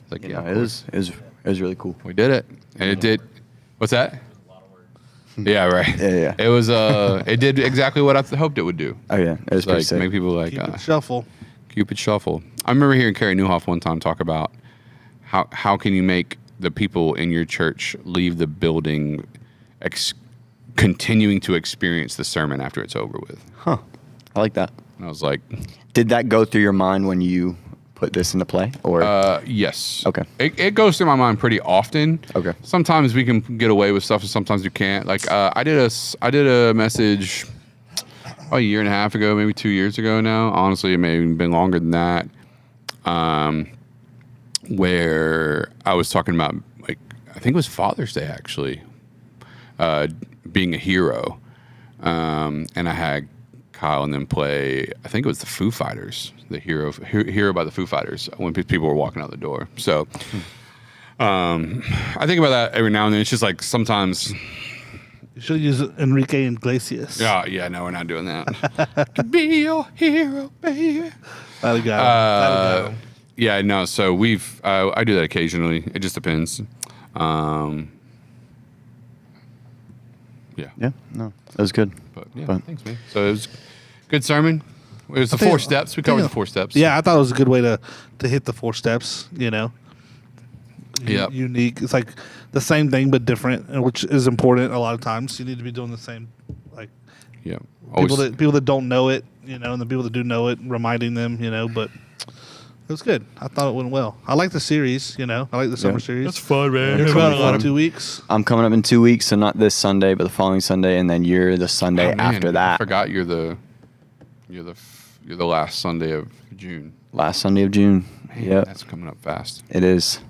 like, You yeah, know, it was really cool. we did it, and it did. What's that? Yeah, right. Yeah. It was. It did exactly what I hoped it would do. Oh yeah, it was pretty Like sick. make people like Keep it shuffle. Cupid Shuffle. I remember hearing Carrie Newhoff one time talk about how can you make the people in your church leave the building continuing to experience the sermon after it's over with. Huh. I like that. And I was like, Did that go through your mind when you put this into play? Or yes. Okay. It goes through my mind pretty often. Okay. Sometimes we can get away with stuff, and sometimes we can't. Like I did a message a year and a half ago, maybe 2 years ago now. Honestly, it may have even been longer than that. Where I was talking about, like, I think it was Father's Day actually, being a hero, and I had Kyle and them play. I think it was the Foo Fighters, the hero by the Foo Fighters, when people were walking out the door. So, I think about that every now and then. It's just like sometimes. You should use Enrique Iglesias. Yeah, no, we're not doing that. Could be your hero, baby. That'd got him. Yeah, no. So I do that occasionally. It just depends. Yeah. yeah, no, that was good. But yeah, But- thanks, man. So it was good sermon. It was the 4 steps. We covered the 4 steps. Yeah, I thought it was a good way to hit the 4 steps. You know. Yep. Unique. It's like the same thing but different, which is important a lot of times. You need to be doing the same, like Yeah. people that don't know it, you know, and the people that do know it, reminding them, you know. But it was good. I thought it went well. I like the series, you know. I like the summer series. That's fun, man. It's It's about gonna be fun. 2 weeks. I'm coming up in 2 weeks, so not this Sunday, but the following Sunday, and then you're the Sunday after I that. forgot you're the last Sunday of June. Last Sunday of June. Man, Yep, that's coming up fast. it is.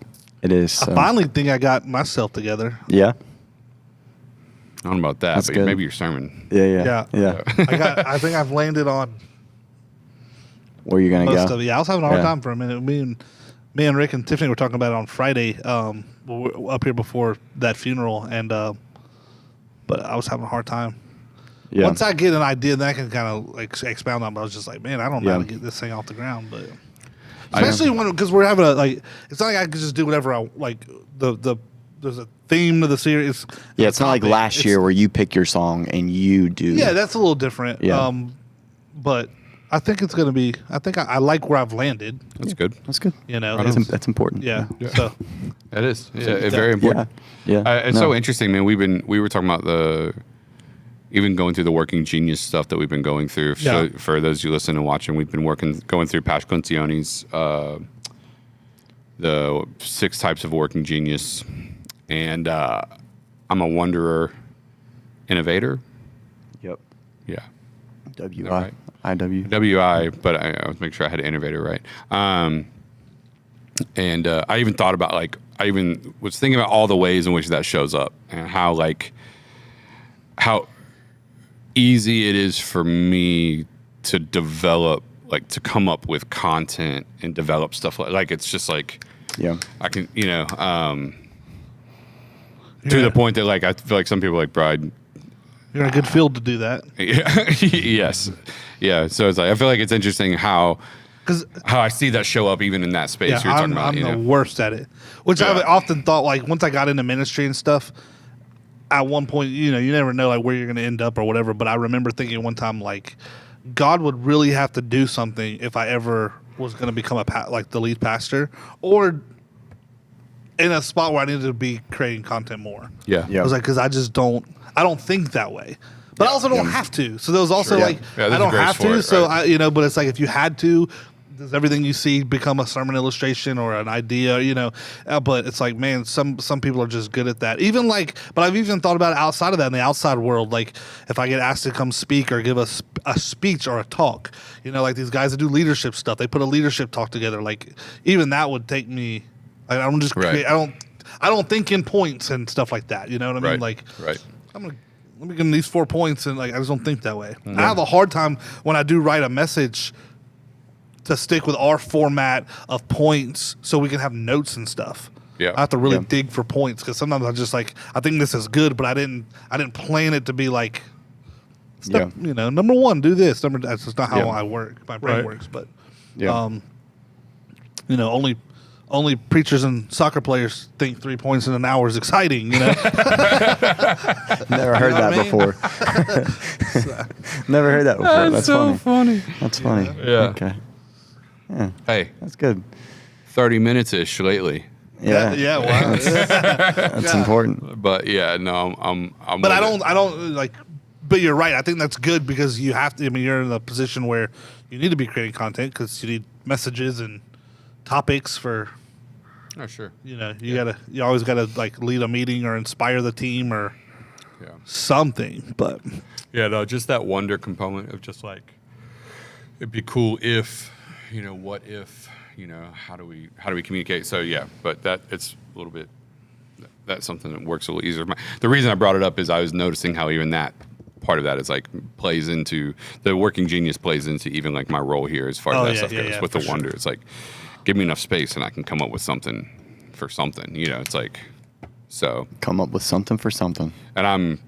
It is. I So. finally think I got myself together. Yeah. I don't know about that, That's but good. maybe your sermon. Yeah. I think I've landed on Where you're gonna most go? of it. Yeah, I was having a hard Yeah. time for a minute. Me and Rick and Tiffany were talking about it on Friday. We were up here before that funeral, and but I was having a hard time. Yeah. Once I get an idea, then I can kind of like expound on. But I was just like, man, I don't know how to Yeah. get this thing off the ground. But especially because we're having it's not like I could just do whatever I like. There's a theme to the series. Yeah, it's not like last year where you pick your song and you do. Yeah, that's a little different. Yeah. But I think it's going to be. I think I like where I've landed. That's good. That's good. You know, Right on. it's- That's important. yeah. Yeah. So It is. Yeah, So it's that- very important. Yeah. It's No. so interesting, man. We were talking about even going through the Working Genius stuff that we've been going through. So Yeah. for those of you listening and watching, we've been going through Pash Clencione's the 6 types of Working Genius, and I'm a wanderer, innovator. Yep. Yeah, W right? I W. WI, but I was making sure I had innovator right. And I even thought about I even was thinking about all the ways in which that shows up and how easy it is for me to develop, to come up with content and develop stuff like it's just like Yeah. I can, to the point that I feel like some people are like, bro, you're in a good field to do that. yeah, yes, yeah. So it's I feel like it's interesting how I see that show up even in that space Yeah, you're talking I'm about. the worst at it. Which Yeah. I've often thought, once I got into ministry and stuff, at one point, you never know like where you're going to end up or whatever. But I remember thinking one time like, God would really have to do something if I ever was going to become like the lead pastor, or in a spot where I needed to be creating content more. Yeah. I was like, because I don't think that way. But I also don't have to. So there was also like, I don't have to. So right? But it's like if you had to, does everything you see become a sermon illustration or an idea? But it's like, man, some people are just good at that. Even like, but I've even thought about it outside of that in the outside world. Like if I get asked to come speak or give a speech or a talk, like these guys that do leadership stuff, they put a leadership talk together. Like even that would take me. Like, I don't just create. I don't think in points and stuff like that. You know what I mean? Like, let me give them these 4 points, and like I just don't think that way. I have a hard time when I do write a message to stick with our format of points so we can have notes and stuff. Yeah, I have to really dig for points because sometimes I just like I think this is good, but I didn't plan it to be like, step, number one, do this. That's just not how I work. My brain works, but only preachers and soccer players think 3 points in an hour is exciting. Never heard that before. Never heard that before. That's so funny. That's funny. Yeah. Okay. Yeah. Hey, that's good. 30 minutes ish lately. Yeah. Yeah. Wow. That's important. But I'm. But I don't like. But you're right. I think that's good because you have to. I mean, you're in a position where you need to be creating content because you need messages and topics for. Oh sure. You always gotta like lead a meeting or inspire the team or something. But just that wonder component of just like it'd be cool if. What if, how do we communicate? So but that it's a little bit, that's something that works a little easier. The reason I brought it up is I was noticing how even that part of that is like plays into the working genius plays into even like my role here as far as that stuff goes with the wonder. It's like, give me enough space and I can come up with something for something, it's like, so. Come up with something for something. And I'm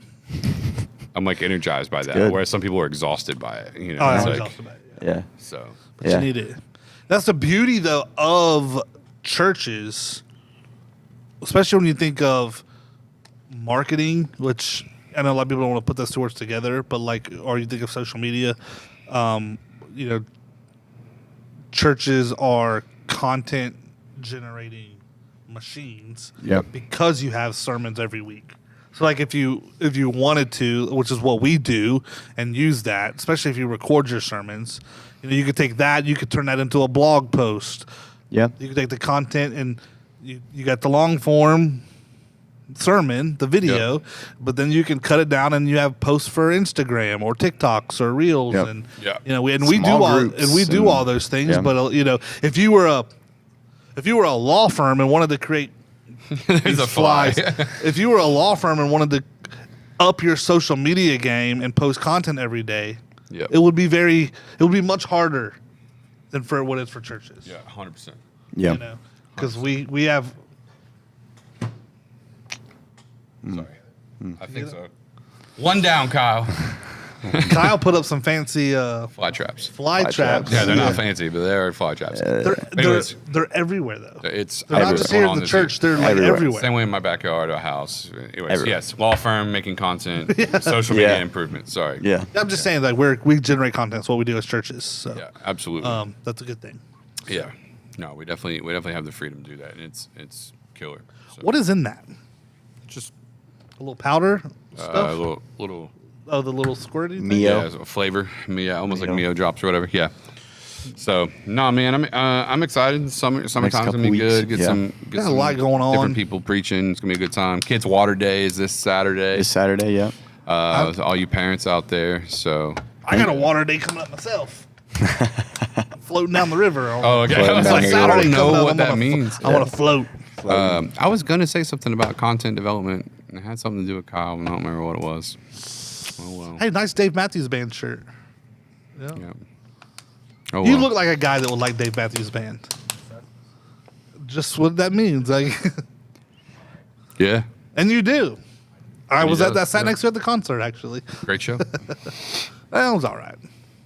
like energized by that, good. Whereas some people are exhausted by it, I'm like, exhausted by it. Yeah. So. But you need it. That's the beauty, though, of churches, especially when you think of marketing, which I know a lot of people don't want to put those two words together, but or you think of social media, churches are content generating machines because you have sermons every week. So like if you wanted to, which is what we do, and use that, especially if you record your sermons, you could take that, you could turn that into a blog post. Yeah. You could take the content and you got the long form sermon, the video, but then you can cut it down and you have posts for Instagram or TikToks or Reels and we do all those things. But if you were a law firm and wanted to create there's a fly. If you were a law firm and wanted to up your social media game and post content every day, it would be much harder than for what it's for churches. Yeah, 100%. Yeah. Because we have. Sorry. I think so. One down, Kyle. Kyle put up some fancy fly traps. Fly traps. Yeah, they're not fancy, but they're fly traps. They're everywhere though. They're not just here in the church. They're like everywhere. Same way in my backyard or house. Anyways, yes, law firm making content, social media improvement. Sorry. Yeah. I'm just saying, like we generate content. It's what we do as churches. So absolutely. That's a good thing. Yeah. No, we definitely have the freedom to do that, and it's killer. So. What is in that? Just a little powder stuff. A little. Oh, the little squirty Mio. Yeah, flavor. Almost like Mio drops or whatever. Yeah. So no, man, I'm excited. Summertime's gonna be good. Get some a lot going on. Different people preaching. It's gonna be a good time. Kids Water Day is this Saturday. All you parents out there. So I got a water day coming up myself. Floating down the river. Oh, okay. I was like, I don't know what that means. I want to float. I was gonna say something about content development. It had something to do with Kyle. I don't remember what it was. Oh well. Hey, nice Dave Matthews Band shirt. Yeah. Oh, you look like a guy that would like Dave Matthews Band. Just what that means, like. Yeah. And you do. I sat next to you at the concert, actually. Great show. That was all right.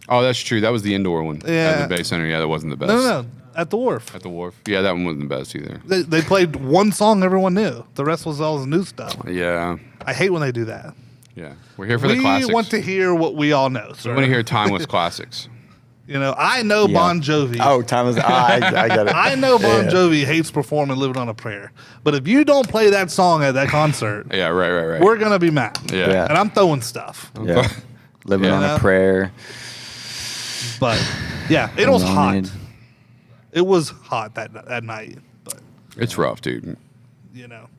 Oh, that's true. That was the indoor one. Yeah. At the Bay Center. Yeah, that wasn't the best. No. At the Wharf. At the Wharf. Yeah, that one wasn't the best either. They played one song everyone knew. The rest was all new stuff. Yeah. I hate when they do that. Yeah. We're here for the classics. We want to hear what we all know. We want to hear timeless classics. You know, I know Bon Jovi. Oh, timeless. I got it. I know Bon Jovi hates performing "Living on a Prayer," but if you don't play that song at that concert, Yeah, right. we're gonna be mad. Yeah. And I'm throwing stuff. Yeah. Living on Yeah. a prayer. But yeah, it was hot. Unwanted. It was hot that night. But It's rough, dude. you know,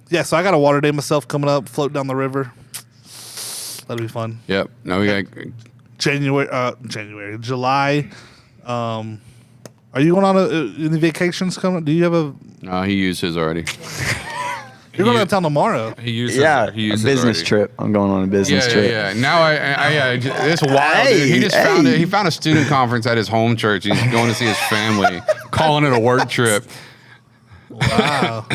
yeah. So I got a water day myself coming up, float down the river. That'll be fun. Yep. No, we got. July. Are you going on any vacations coming? Do you have a? No, he used his already. You're going to town tomorrow. He used. Yeah, He used a business already. trip. I'm going on a business trip. Yeah. Now it's wild. Hey, dude. He just hey. found it. He found a student conference at his home church. He's going to see his family, calling it a work trip. Wow.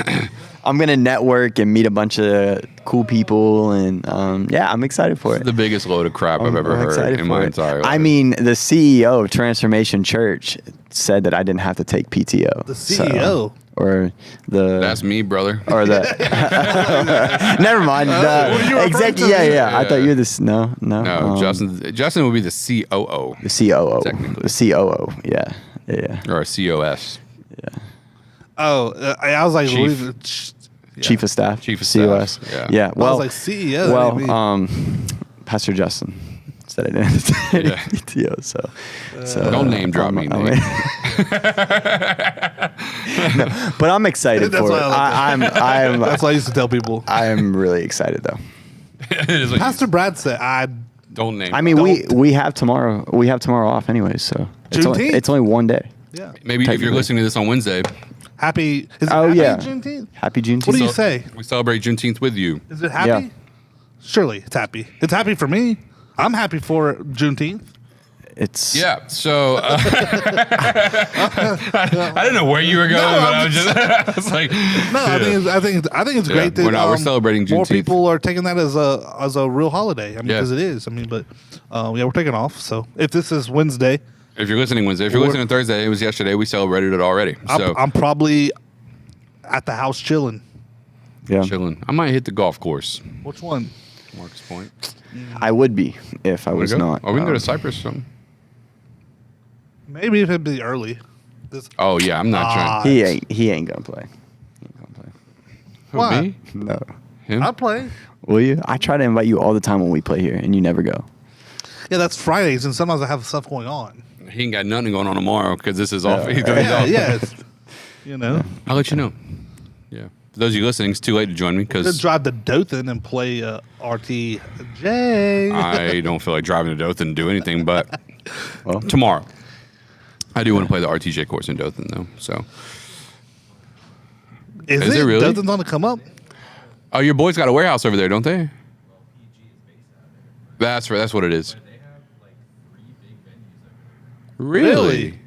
I'm gonna network and meet a bunch of cool people, and yeah, I'm excited for it. The biggest load of crap I've ever heard excited in for my it. entire life. I mean, the CEO of Transformation Church said that I didn't have to take PTO. The CEO? Or the That's me, brother. or the never mind. were you The referring exec. to Yeah, me? yeah. I thought you were the no. No, Justin would be the COO The COO. Technically. The COO. Yeah. Yeah. or a COS, Oh, I was like, Chief. yeah. Chief of Staff. Chief of COS. Staff, Yeah. yeah. I Well, was like CEO. well, maybe. Pastor Justin said I didn't have to take Yeah. PTO, so Don't name drop me, Nate. No, but I'm excited That's for why it. I like I'm That's what I used to tell people. I'm really excited though. It is what you- Pastor Brad said, don't name. I mean, Don't. we have tomorrow. We have tomorrow off anyways, so Juneteenth? it's only one day. yeah. maybe if you're technically. listening to this on Wednesday, Happy. Is it Oh, happy yeah. Juneteenth? Happy Juneteenth. What do you say? we celebrate Juneteenth with you. Is it happy? Yeah. Surely it's happy. It's happy for me. I'm happy for Juneteenth. It's Yeah. So I didn't know where you were going, but I was just I was like, No, I think it's great that We're celebrating more Juneteenth. people are taking that as a real holiday. I mean, Yeah. because it is. I mean, but yeah, we're taking off. So if this is Wednesday, if you're listening Wednesday, if you're listening Thursday, it was yesterday. We celebrated it already. So I'm probably at the house chilling. yeah. chilling. I might hit the golf course. Which one? Marcus Point. I would be if I was Wanna go? not. Or we can go to Cyprus or something. Maybe if it'd be early. This, Oh yeah, I'm not trying. He ain't gonna play. He ain't gonna play. Who, Why? me? No. Him? I'll play. Will you? I try to invite you all the time when we play here, and you never go. Yeah, that's Fridays, and sometimes I have stuff going on. He ain't got nothing going on tomorrow because this is off. Yeah. He's gonna be Yeah, off. yeah. It's, you know, I'll let you know. Yeah. For those of you listening, it's too late to join me just because drive to Dothan and play RTJ. I don't feel like driving to Dothan to do anything. But Well, tomorrow, I do want to play the RTJ course in Dothan though. So, Is it really? Dothan's on to come up? oh, your boys got a warehouse over there, don't they? That's right. That's what it is. Really?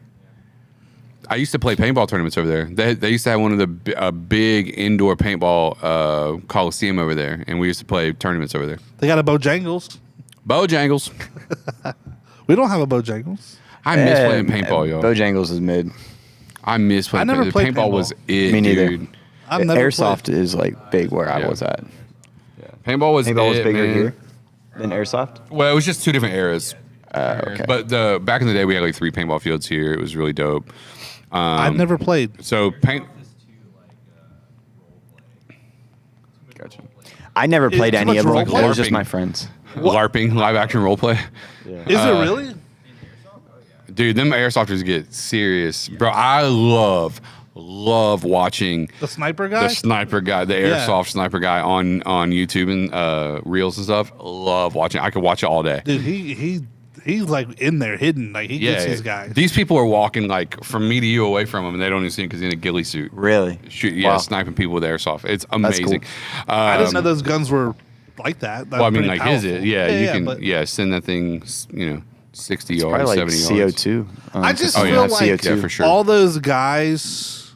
I used to play paintball tournaments over there. They used to have one of the a big indoor paintball coliseum over there, and we used to play tournaments over there. They got a Bojangles. Bojangles. We don't have a Bojangles. I miss playing paintball, yo. Bojangles is mid. I miss playing. I never played paintball. Was it, Me neither. dude? I've never Airsoft played. is like big where I Yeah. was at. Paintball was Paintball was it, bigger man. here than airsoft. Well, it was just two different eras. Okay. But back in the day, we had like 3 paintball fields here. It was really dope. I've never played. So paint. Gotcha. I never played too any much of them. role It was just LARPing. my friends. LARPing, live action role play. Is it really? Dude, them airsofters get serious. Bro, I love watching The sniper guy? the sniper guy, the Yeah. airsoft sniper guy on YouTube and reels and stuff. Love watching. I could watch it all day. Dude, he's like in there hidden. Like he gets these guys. These people are walking like from me to you away from him, and they don't even see him because he's in a ghillie suit. Really? Shoot, yeah, Wow. sniping people with airsoft. It's amazing. cool. I didn't know those guns were like that. Well, I mean, Pretty like, is it? powerful. Yeah, you can. but send that thing, 60 yards, Probably like 70 yards. CO2. I just Oh, yeah. feel Yeah, like CO2. Yeah, for sure. all those guys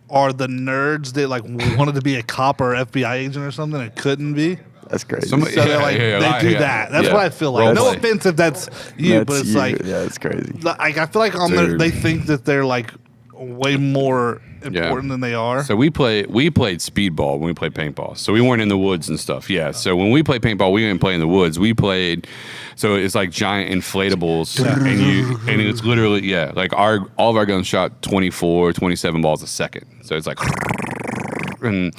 are the nerds that like wanted to be a cop or FBI agent or something and couldn't be. That's crazy. So they're like, they do that. That's what I feel like. No Role play. offense if that's you, but it's like, yeah, it's crazy. like I feel like on their, they think that they're like way more important than they are. So we played speedball when we played paintball. So we weren't in the woods and stuff. Yeah. So when we played paintball, we didn't play in the woods. We played. So it's like giant inflatables, and it's literally like all of our guns shot 24, 27 balls a second. So it's like, and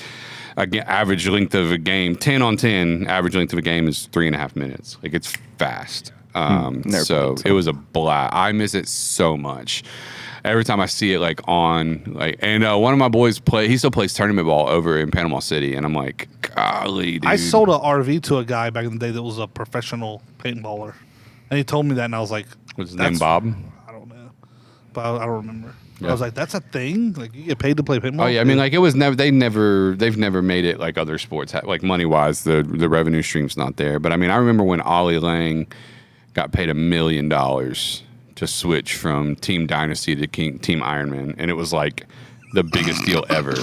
again, average length of a game 10 on 10. Average length of a game is 3.5 minutes. Like it's fast. So it was a blast. I miss it so much. Every time I see it and one of my boys he still plays tournament ball over in Panama City, and I'm like, golly, dude. I sold an RV to a guy back in the day that was a professional paintballer, and he told me that, and I was like, what's his name, Bob? I don't know, but I don't remember. Yeah. I was like, that's a thing? Like you get paid to play paintball? Oh yeah, I mean, like it was never. They've never made it like other sports. Like money wise, the revenue stream's not there. But I mean, I remember when Ollie Lang got paid $1 million to switch from Team Dynasty to Team Ironman, and it was like the biggest deal ever.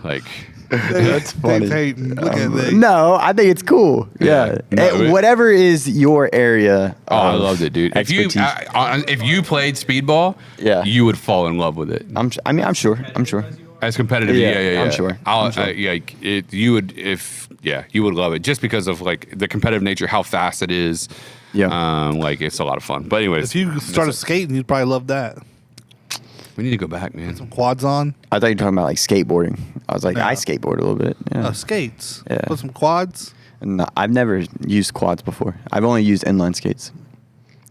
Like That's funny. Look at that. No, I think it's cool. Yeah. No, Whatever is your area. Oh, I loved it, dude. If you played speedball, you would fall in love with it. I'm sure. As competitive, yeah. I'm sure. You would love it just because of like the competitive nature, how fast it is. Yeah. Like it's a lot of fun. But anyways, If you started skating, you'd probably love that. we need to go back, man. Some quads on. I thought you were talking about like skateboarding. I was like, No. I skateboard a little bit. Yeah. Skates. Yeah. Put some quads. No, I've never used quads before. I've only used inline skates.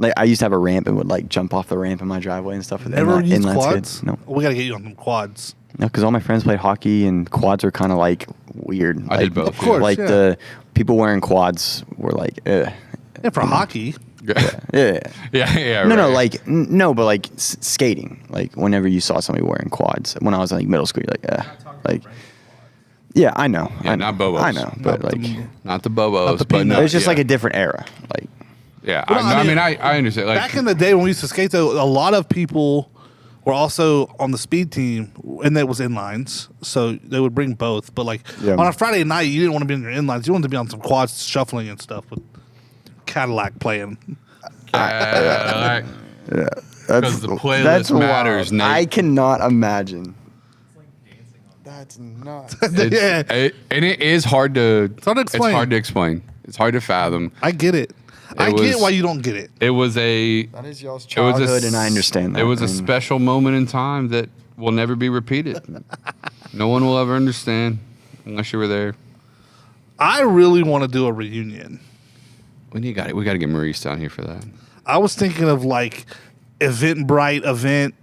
Like I used to have a ramp and would like jump off the ramp in my driveway and stuff with Never used inline quads? skates. No, We got to get you on some quads. no, because all my friends played hockey and quads are kind of like weird. I did both. Of course, Like yeah. the people wearing quads were like, ugh. Yeah, for hockey. Yeah. Yeah. No, right. like no, but like skating. Like whenever you saw somebody wearing quads, when I was in like middle school, you're like, like, yeah, I know. Yeah, I know. not Bobos. I know, but like, not the Bobos, the but no, peanuts. it's just like a different era. Like, yeah. Well, I mean, I understand. Like Back in the day when we used to skate, though, a lot of people were also on the speed team, and that was inlines, so they would bring both. But like on a Friday night, you didn't want to be on your inlines; you wanted to be on some quads, shuffling and stuff with Cadillac playing. because the playlist matters, Nate. I cannot imagine. That's not. Yeah, And it is hard to. hard to explain. It's hard to explain. It's hard to fathom. I get it. I get was- why you don't get it. It was a. That is y'all's It was childhood, and I understand that. It was a I mean, special moment in time that will never be repeated. No one will ever understand unless you were there. I really want to do a reunion. We got to get Maurice down here for that. I was thinking of like Eventbrite event,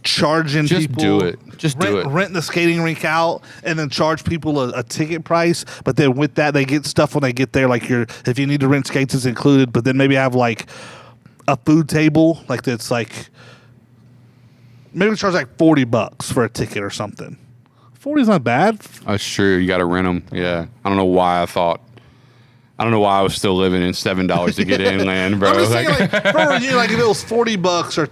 charging Just people. do it. Just do it. Rent the skating rink out and then charge people a ticket price. But then with that, they get stuff when they get there. Like if you need to rent skates, it's included. But then maybe have like a food table, like that's like maybe charge like $40 for a ticket or something. 40 is not bad. That's true. You got to rent them. Yeah. I don't know why I was still living in $7 to get inland, bro. I'm just saying, like, for a reunion, like if it was $40 or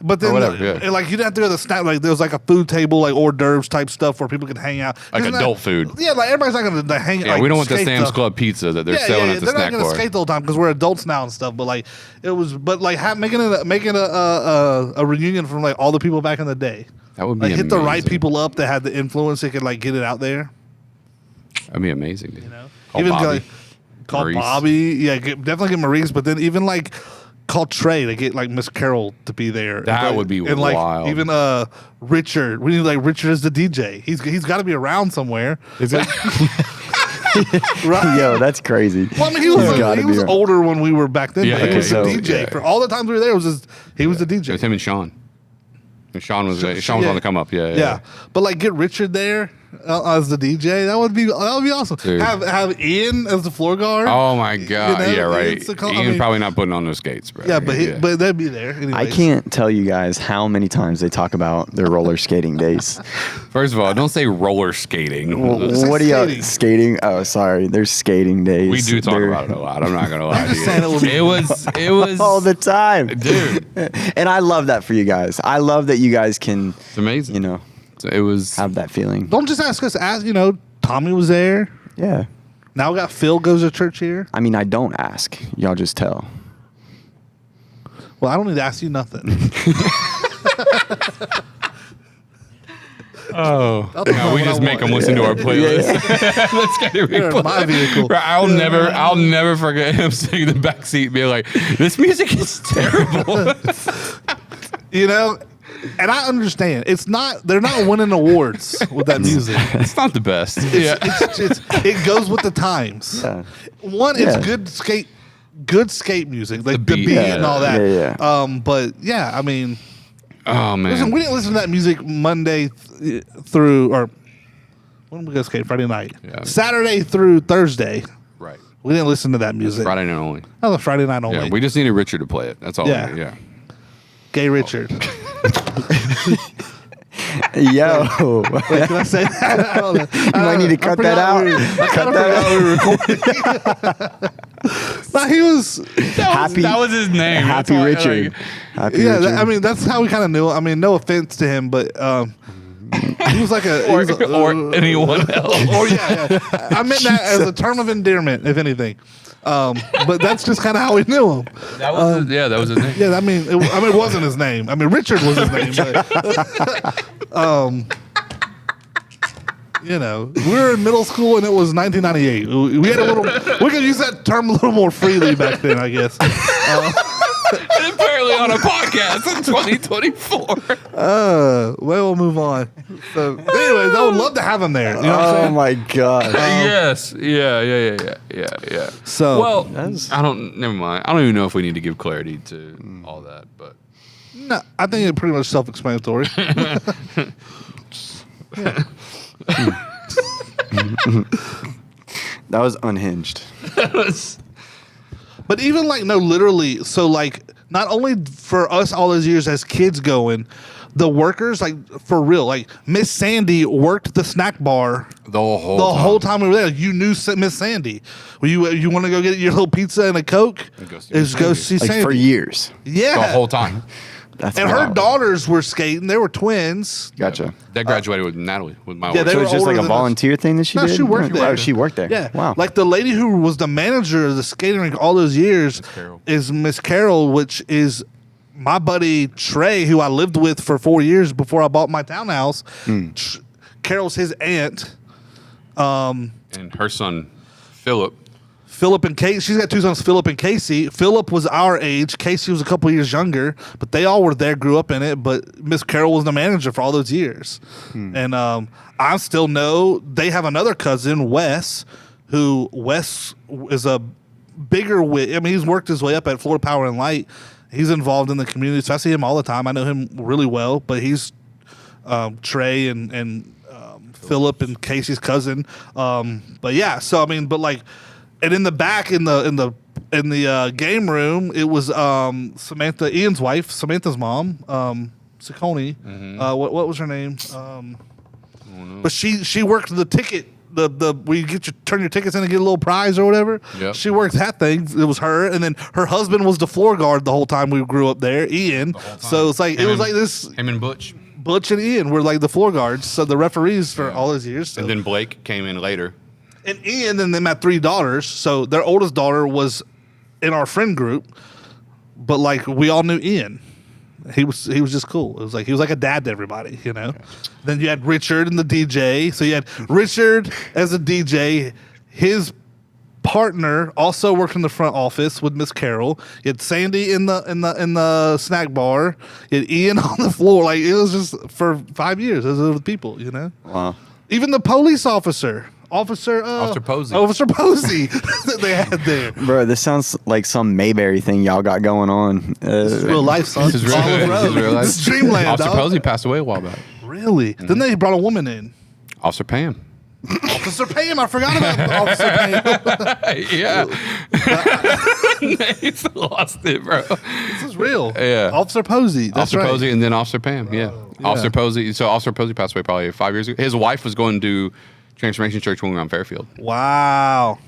but then whatever, yeah. and, like you didn't have to go to the snack. Like there was like a food table, like hors d'oeuvres type stuff where people could hang out. Like It's adult food. Yeah, like everybody's not going to hang. Yeah, like, we don't want the skate Sam's stuff. Club pizza that they're selling at the They're snack not going to bar. skate the whole time because we're adults now and stuff. But like it was, making a reunion from like all the people back in the day. That would be Like hit the right amazing. people up that had the influence that could like get it out there. That'd be amazing, dude. Call Even Bobby. like, call Maurice. Bobby. Yeah, definitely get Maurice. But then even like call Trey to get like Miss Carol to be there. That And, would be and like wild. even Richard. We need like Richard as the DJ. He's got to be around somewhere. Is it? Right? Yo, that's crazy. Well, I mean, he was, He's gotta he be was around. older when we were back then. Yeah, but he yeah, was so- the DJ yeah. for all the times we were there. He was the DJ. It was him and Sean. And Sean was on the come up. Yeah, but like get Richard there as the DJ. That would be awesome. Dude. Have Ian as the floor guard. Oh my god! You know, yeah, right. it's a Ian's probably not putting on those skates, bro. Yeah, but they'd be there. Anyways. I can't tell you guys how many times they talk about their roller skating days. First of all, don't say roller skating. It's like What are you skating. skating? Oh, sorry. There's skating days. We do talk They're- about it a lot. I'm not gonna lie to just saying you. It was all the time, dude. And I love that for you guys. I love that you guys can, It's amazing. you know, So it was. have that feeling. Don't just ask us. Ask Tommy was there. Yeah. Now we got Phil goes to church here. I mean, I don't ask. Y'all just tell. Well, I don't need to ask you nothing. Oh, no, we just make them listen to our playlist. Let's get it You're in my vehicle. Bro, I'll never forget him sitting in the back seat, being like, "This music is terrible." You know, and I understand. It's not. They're not winning awards with that music. It's not the best. It goes with the times. Yeah. One, it's good skate music, like the beat and all that. Yeah. But yeah, I mean, Oh man, listen, we didn't listen to that music Monday through, or when did we go skate? Friday night. Yeah. Saturday through Thursday. right? We didn't listen to that music. Friday night only. That was Friday night only. Yeah, we just needed Richard to play it. That's all. Yeah. Yeah. Gay Richard. Yo. Wait, can I say that? I don't know. You might need to cut that out. Cut that out. No, he was. That was his name. Happy That's why, Richard. like, Happy Yeah, Richard. I mean that's how we kind of knew him. I mean, no offense to him, but he was like or anyone else. Or yeah. I meant that as a term of endearment, if anything. But that's just kind of how we knew him. That was that was his name. Yeah, I mean, it wasn't his name. I mean, Richard was his name. But, you know, we were in middle school and it was 1998. We had a little. We could use that term a little more freely back then, I guess. And apparently on a podcast in 2024. Well, we'll move on. So, anyways, I would love to have him there. You know what I'm Oh saying? my god. Yes. Yeah. So, Well, That's- I don't. Never mind. I don't even know if we need to give clarity to all that, but no, I think it's pretty much self-explanatory. That was unhinged. But even like literally, so like not only for us all those years as kids going, the workers like for real, like Miss Sandy worked the snack bar the whole the time. whole time we were there. You knew Miss Sandy. Well, you want to go get your little pizza and a Coke? go see Is Miss go Sandy. see Like Sandy. for years. Yeah, the whole time. That's and her wild. daughters were skating. They were twins. Gotcha. They graduated with Natalie, with my Yeah, wife. they So were it's just older like a than us. volunteer thing that she No, did? she worked there. Oh, she worked there. Yeah. Wow. Like the lady who was the manager of the skating rink all those years Carol. is Miss Carol, which is my buddy Trey, who I lived with for 4 years before I bought my townhouse. Carol's his aunt. and her son, Philip. Philip and Casey. She's got two sons, Philip and Casey. Philip was our age. Casey was a couple years younger, but they all were there, grew up in it. But Miss Carol was the manager for all those years. And I still know they have another cousin, Wes, who Wes is a bigger wit. I mean, he's worked his way up at Florida Power and Light. He's involved in the community, so I see him all the time. I know him really well, but he's Trey and Philip and Casey's cousin. But yeah, so I mean, but like. And in the back, in the game room, it was Samantha, Ian's wife, Samantha's mom, Saccone. What was her name? But she worked the ticket, the where you turn your tickets in and get a little prize or whatever. Yep. She worked that thing. It was her, and then her husband was the floor guard the whole time we grew up there, Ian. So it's like it was like this. Him and Butch. Butch and Ian were like the floor guards, so the referees for all those years. So. And then Blake came in later. And Ian and them had 3 daughters, so their oldest daughter was in our friend group, but like we all knew Ian. He was just cool. It was like he was like a dad to everybody, you know. Then you had Richard and the DJ. So you had Richard as a DJ. His partner also worked in the front office with Miss Carol. You had Sandy in the snack bar. You had Ian on the floor. Like it was just for 5 years. Those were the people, you know. Wow. Even the police officer. Officer Posey. Officer Posey that they had there. Bro, this sounds like some Mayberry thing y'all got going on. This is real life, son. This is real- Olive Road. this is real life. This is Dreamland, Officer dog. Posey passed away a while back. Really? Then they brought a woman in. Officer Pam. Officer Pam. I forgot about Officer Pam. Yeah. He's lost it, bro. This is real. Yeah. Officer Posey. That's Officer right. Posey and then Officer Pam. Yeah. Officer Posey. So Officer Posey passed away probably 5 years ago. His wife was going to Transformation Church when we were on Fairfield. Wow.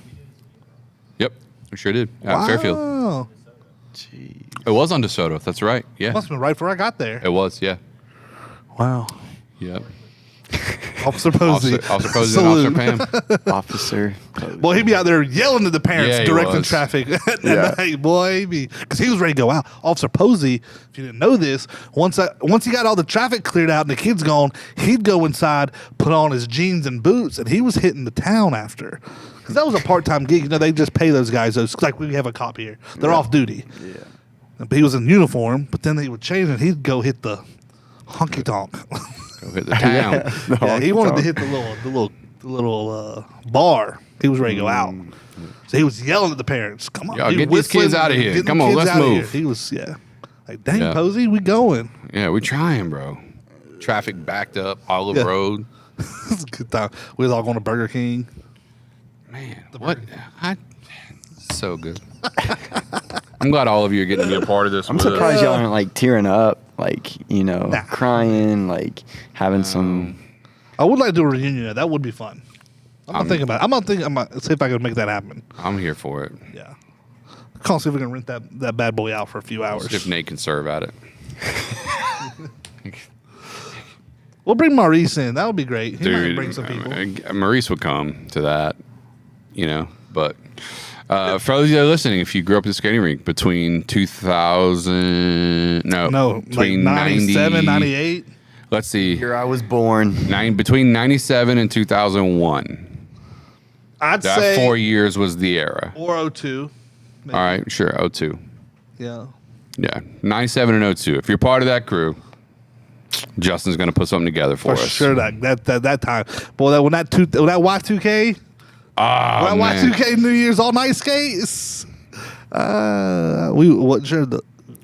Yep. We sure did. At Fairfield. Wow. It was on DeSoto. That's right. Yeah. Must have been right before I got there. It was. Yeah. Wow. Yep. Officer Posey. Officer Posey and Officer Pam. Officer. Well, he'd be out there yelling at the parents, Yeah, he directing was. traffic at night, boy. Because he was ready to go out. Officer Posey, if you didn't know this, once he got all the traffic cleared out and the kids gone, he'd go inside, put on his jeans and boots, and he was hitting the town after. Because that was a part-time gig. You know, they just pay those guys. Like we have a cop here. They're off duty. Yeah. But he was in uniform, but then they would change and he'd go hit the honky tonk. Go hit the town. Yeah, he wanted to hit the little bar. He was ready to go out. So he was yelling at the parents, "Come on, Y'all dude, get these kids whistling, out of here. getting Come the on, kids let's out of move." here." He was like, "Dang, Yeah. Posey, we going." Yeah, we trying, bro. Traffic backed up, Olive Yeah. Road. It's a good time. We was all going to Burger King. Man, what? So good. I'm glad all of you are getting to be a part of this. I'm with us. surprised y'all aren't like tearing up, like, Nah. crying, like having some. I would like to do a reunion. That would be fun. I'm gonna think about it. I'm gonna see if I can make that happen. I'm here for it. Yeah. Call see if we can rent that bad boy out for a few hours. See if Nate can serve at it. We'll bring Maurice in. That would be great. He might Dude, bring some people. Maurice would come to that, but for those of you that are listening, if you grew up at the skating rink between 2000, between like 97, 98. Let's see, Here I was born. between 97 and 2001. I'd That say 4 years was the era. or 02. Maybe. All right, sure, 02. Yeah. Yeah, 97 and 02. If you're part of that crew, Justin's going to put something together for For us. sure that time. Boy, when that Y2K, Oh, when man. Y2K New Year's all night skates.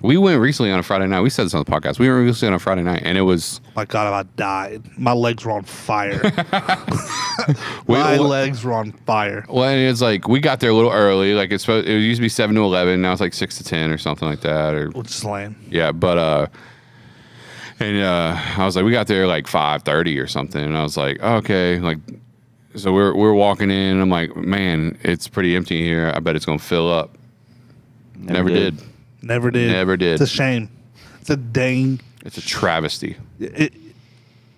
We went recently on a Friday night. We said this on the podcast. We went recently on a Friday night, and it was My God, if I died. My legs were on fire. we- My legs were on fire. well, and it's like we got there a little early. Like it used to be 7 to 11. Now it's like 6 to 10 or something like that. Or Which is lame. yeah, but I was like, we got there like 5:30 or something, and I was like, okay, like. So we're walking in, and I'm like, man, it's pretty empty here. I bet it's gonna fill up. Never did. Never did. Never did. It's a shame. It's a dang It's a travesty.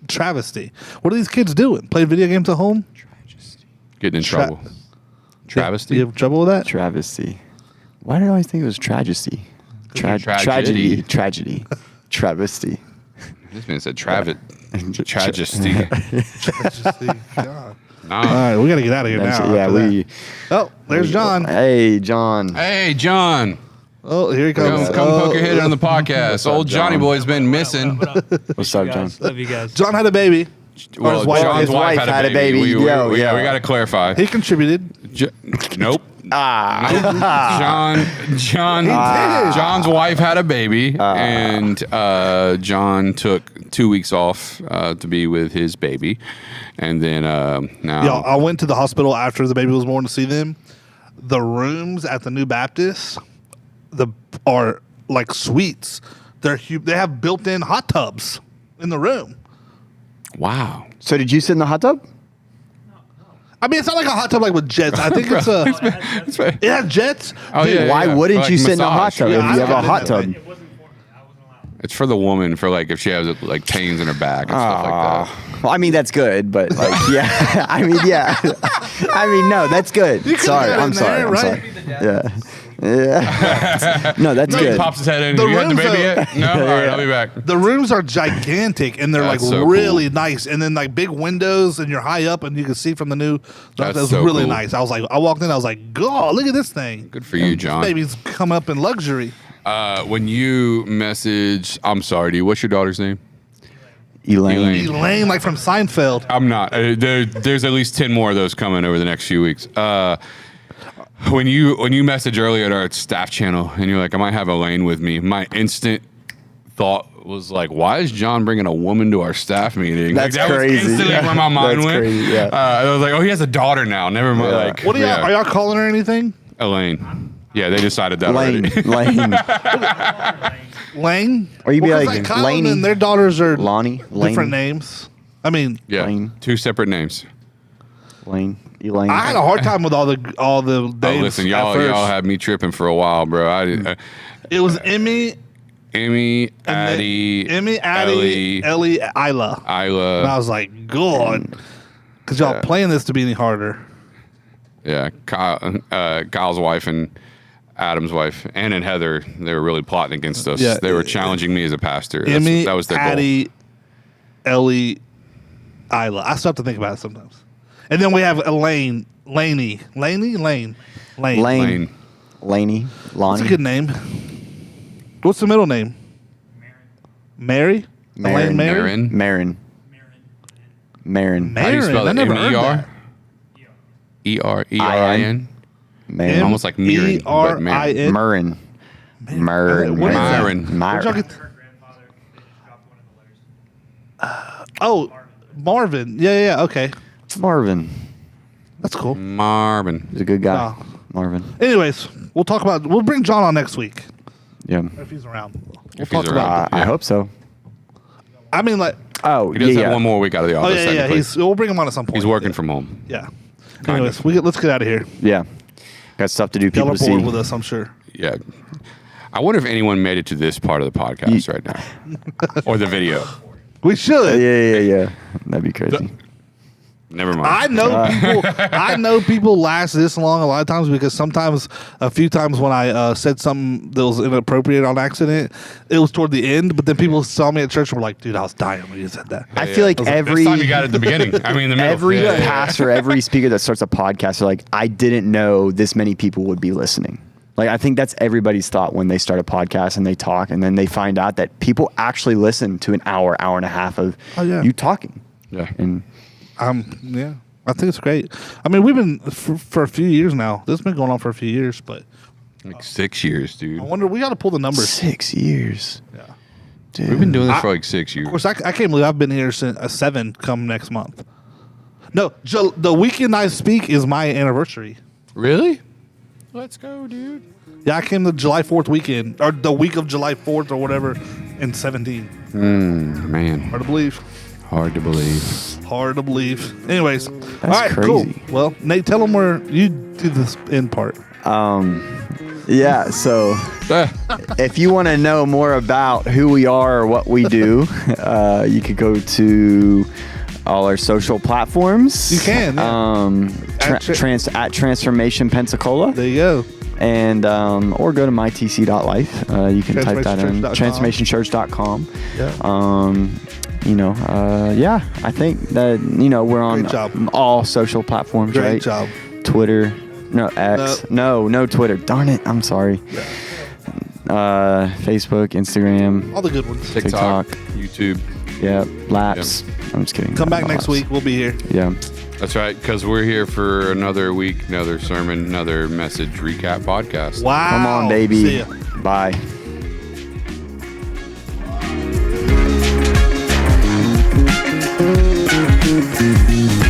travesty. What are these kids doing? Playing video games at home? Getting in trouble. Travesty. You have trouble with that? Travesty. Why did I always think it was tragedy? Tragedy. Tragedy. Travesty. This man said tragedy. Tragedy. God. Nah. All right, we got to get out of here now. Yeah, after that. Oh, there's John. Hey, John. Hey, John. Oh, here he comes. Come poke your head on the podcast. Old Johnny John? Boy's been missing. What's up, John? Love you guys. John had a baby. Well, his wife- John's his wife had a baby. We Yeah. we got to clarify. He contributed. Nope. Ah. John's wife had a baby, and John took 2 weeks off to be with his baby, and then now Y'all, I went to the hospital after the baby was born to see them. The rooms at the New Baptist are like suites. They're huge. They have built-in hot tubs in the room. wow. So did you sit in the hot tub? I mean, it's not like a hot tub like with jets. I think it's a. It has jets. Oh, Dude, yeah, Why yeah. wouldn't Like you sit in a hot massage. tub Yeah, if I you have a got hot it. tub? It wasn't for me. I wasn't allowed. It's for the woman, for like if she has like pains in her back and stuff like that. Well, I mean, that's good, but like, yeah. I mean, yeah. I mean, no, that's good. You could've Sorry. got I'm in sorry. there, I'm right? sorry. Yeah. Yeah. No, that's He good. pops his head in. The You had the rooms baby are- yet? No? All right, I'll be back. The rooms are gigantic and they're That's like so really cool. nice, and then like big windows, and you're high up and you can see from the new. That's That was so really cool. nice. I walked in, I was like, "God, look at this thing! Good for you, John. This baby's come up in luxury." When you message, I'm sorry, dude. What's your daughter's name? Elaine. Elaine, like from Seinfeld. I'm not. There's at least 10 more of those coming over the next few weeks. When you message earlier at our staff channel and you're like, I might have Elaine with me, my instant thought was like, why is John bringing a woman to our staff meeting? That's like, that crazy. was instantly Yeah. where my mind That's went. crazy, yeah. I was like, oh, he has a daughter now. Never mind. Yeah. Like, What are y'all? yeah. Are y'all calling her anything? Elaine. Yeah, they decided that Lane. already. Lane. Lane? Or you be 'cause, like, Colin Laney. and their daughters are Lonnie. Lane. different names. I mean, Yeah, Lane. 2 separate names. Lane. Elaine. I had a hard time with all the names. Oh, listen, at y'all first. had me tripping for a while, bro. It was Emmy Emmy, Addie, Ellie, Isla. And I was like, God, because y'all playing this to be any harder. Yeah, Kyle's wife and Adam's wife, Ann and Heather, they were really plotting against us. Yeah. They were challenging me as a pastor. Emmy, That was their goal. Addie, Ellie, Isla. I still have to think about it sometimes. And then we have Elaine, Laney. Lane. Laney, That's Lonnie. a good name. What's the middle name? Mary? Elaine Mary? Marin. How do you spell I it? never heard M-E-R? that. E-R-E-R-I-N? Marin. Almost like Mirren, but Marin. Marin. Marin. What is that? Myron. Where'd y'all Myron. get Her grandfather dropped one of the letters. Oh, Marvin. Yeah, okay. Marvin. That's cool. Marvin. He's a good guy. Wow. Marvin. Anyways, we'll bring John on next week. Yeah. If he's around. If he's around. about I hope so. I mean, like, Oh, He does yeah. have one more week out of the oh, office. yeah. technically. We'll bring him on at some point. He's working from home. Yeah. Kind Anyways, of. let's get out of here. Yeah. Got stuff to do. Y'all People are to see. bored with us, I'm sure. Yeah. I wonder if anyone made it to this part of the podcast right now. Or the video. We should. Yeah. That'd be crazy. Never mind. I know people. I know people last this long a lot of times because a few times when I said something that was inappropriate on accident, it was toward the end. But then people saw me at church and were like, "Dude, I was dying when you said that." I feel like This every time you got it at the beginning. I mean, in the middle. every Yeah. pastor, every speaker that starts a podcast are like, I didn't know this many people would be listening. Like, I think that's everybody's thought when they start a podcast and they talk, and then they find out that people actually listen to an hour and a half of you talking. Yeah. And Yeah, I think it's great. I mean, we've been for a few years now. This has been going on for a few years, but Like 6 years, dude. I wonder. We got to pull the numbers. 6 years. Yeah. Dude. We've been doing this for like 6 years. Of course, I can't believe I've been here since 7 come next month. No, the weekend I speak is my anniversary. Really? Let's go, dude. Yeah, I came the July 4th weekend, or the week of July 4th or whatever, in 17. Man, Hard to believe. hard to believe. Hard to believe. Anyways, all right, crazy. cool. Well, Nate, tell them where you do this end part. Yeah, so Ah, if you want to know more about who we are or what we do, you could go to all our social platforms. You can, yeah. At Transformation Pensacola. There you go. And or go to mytc.life. You can type that in. Transformationchurch.com. Transformationchurch.com. Yeah. Yeah, I think that we're on Great job. all social platforms, Great right? job. Twitter, no X, no Twitter. Darn it, I'm sorry. Yeah. Facebook, Instagram, All the good ones. TikTok, TikTok. YouTube. yeah, Laps. I'm just kidding. Come back No next Laps. week. We'll be here. Yeah. That's right, because we're here for another week, another sermon, another message recap podcast. Wow. Come on, See baby. ya. Bye. Thank you.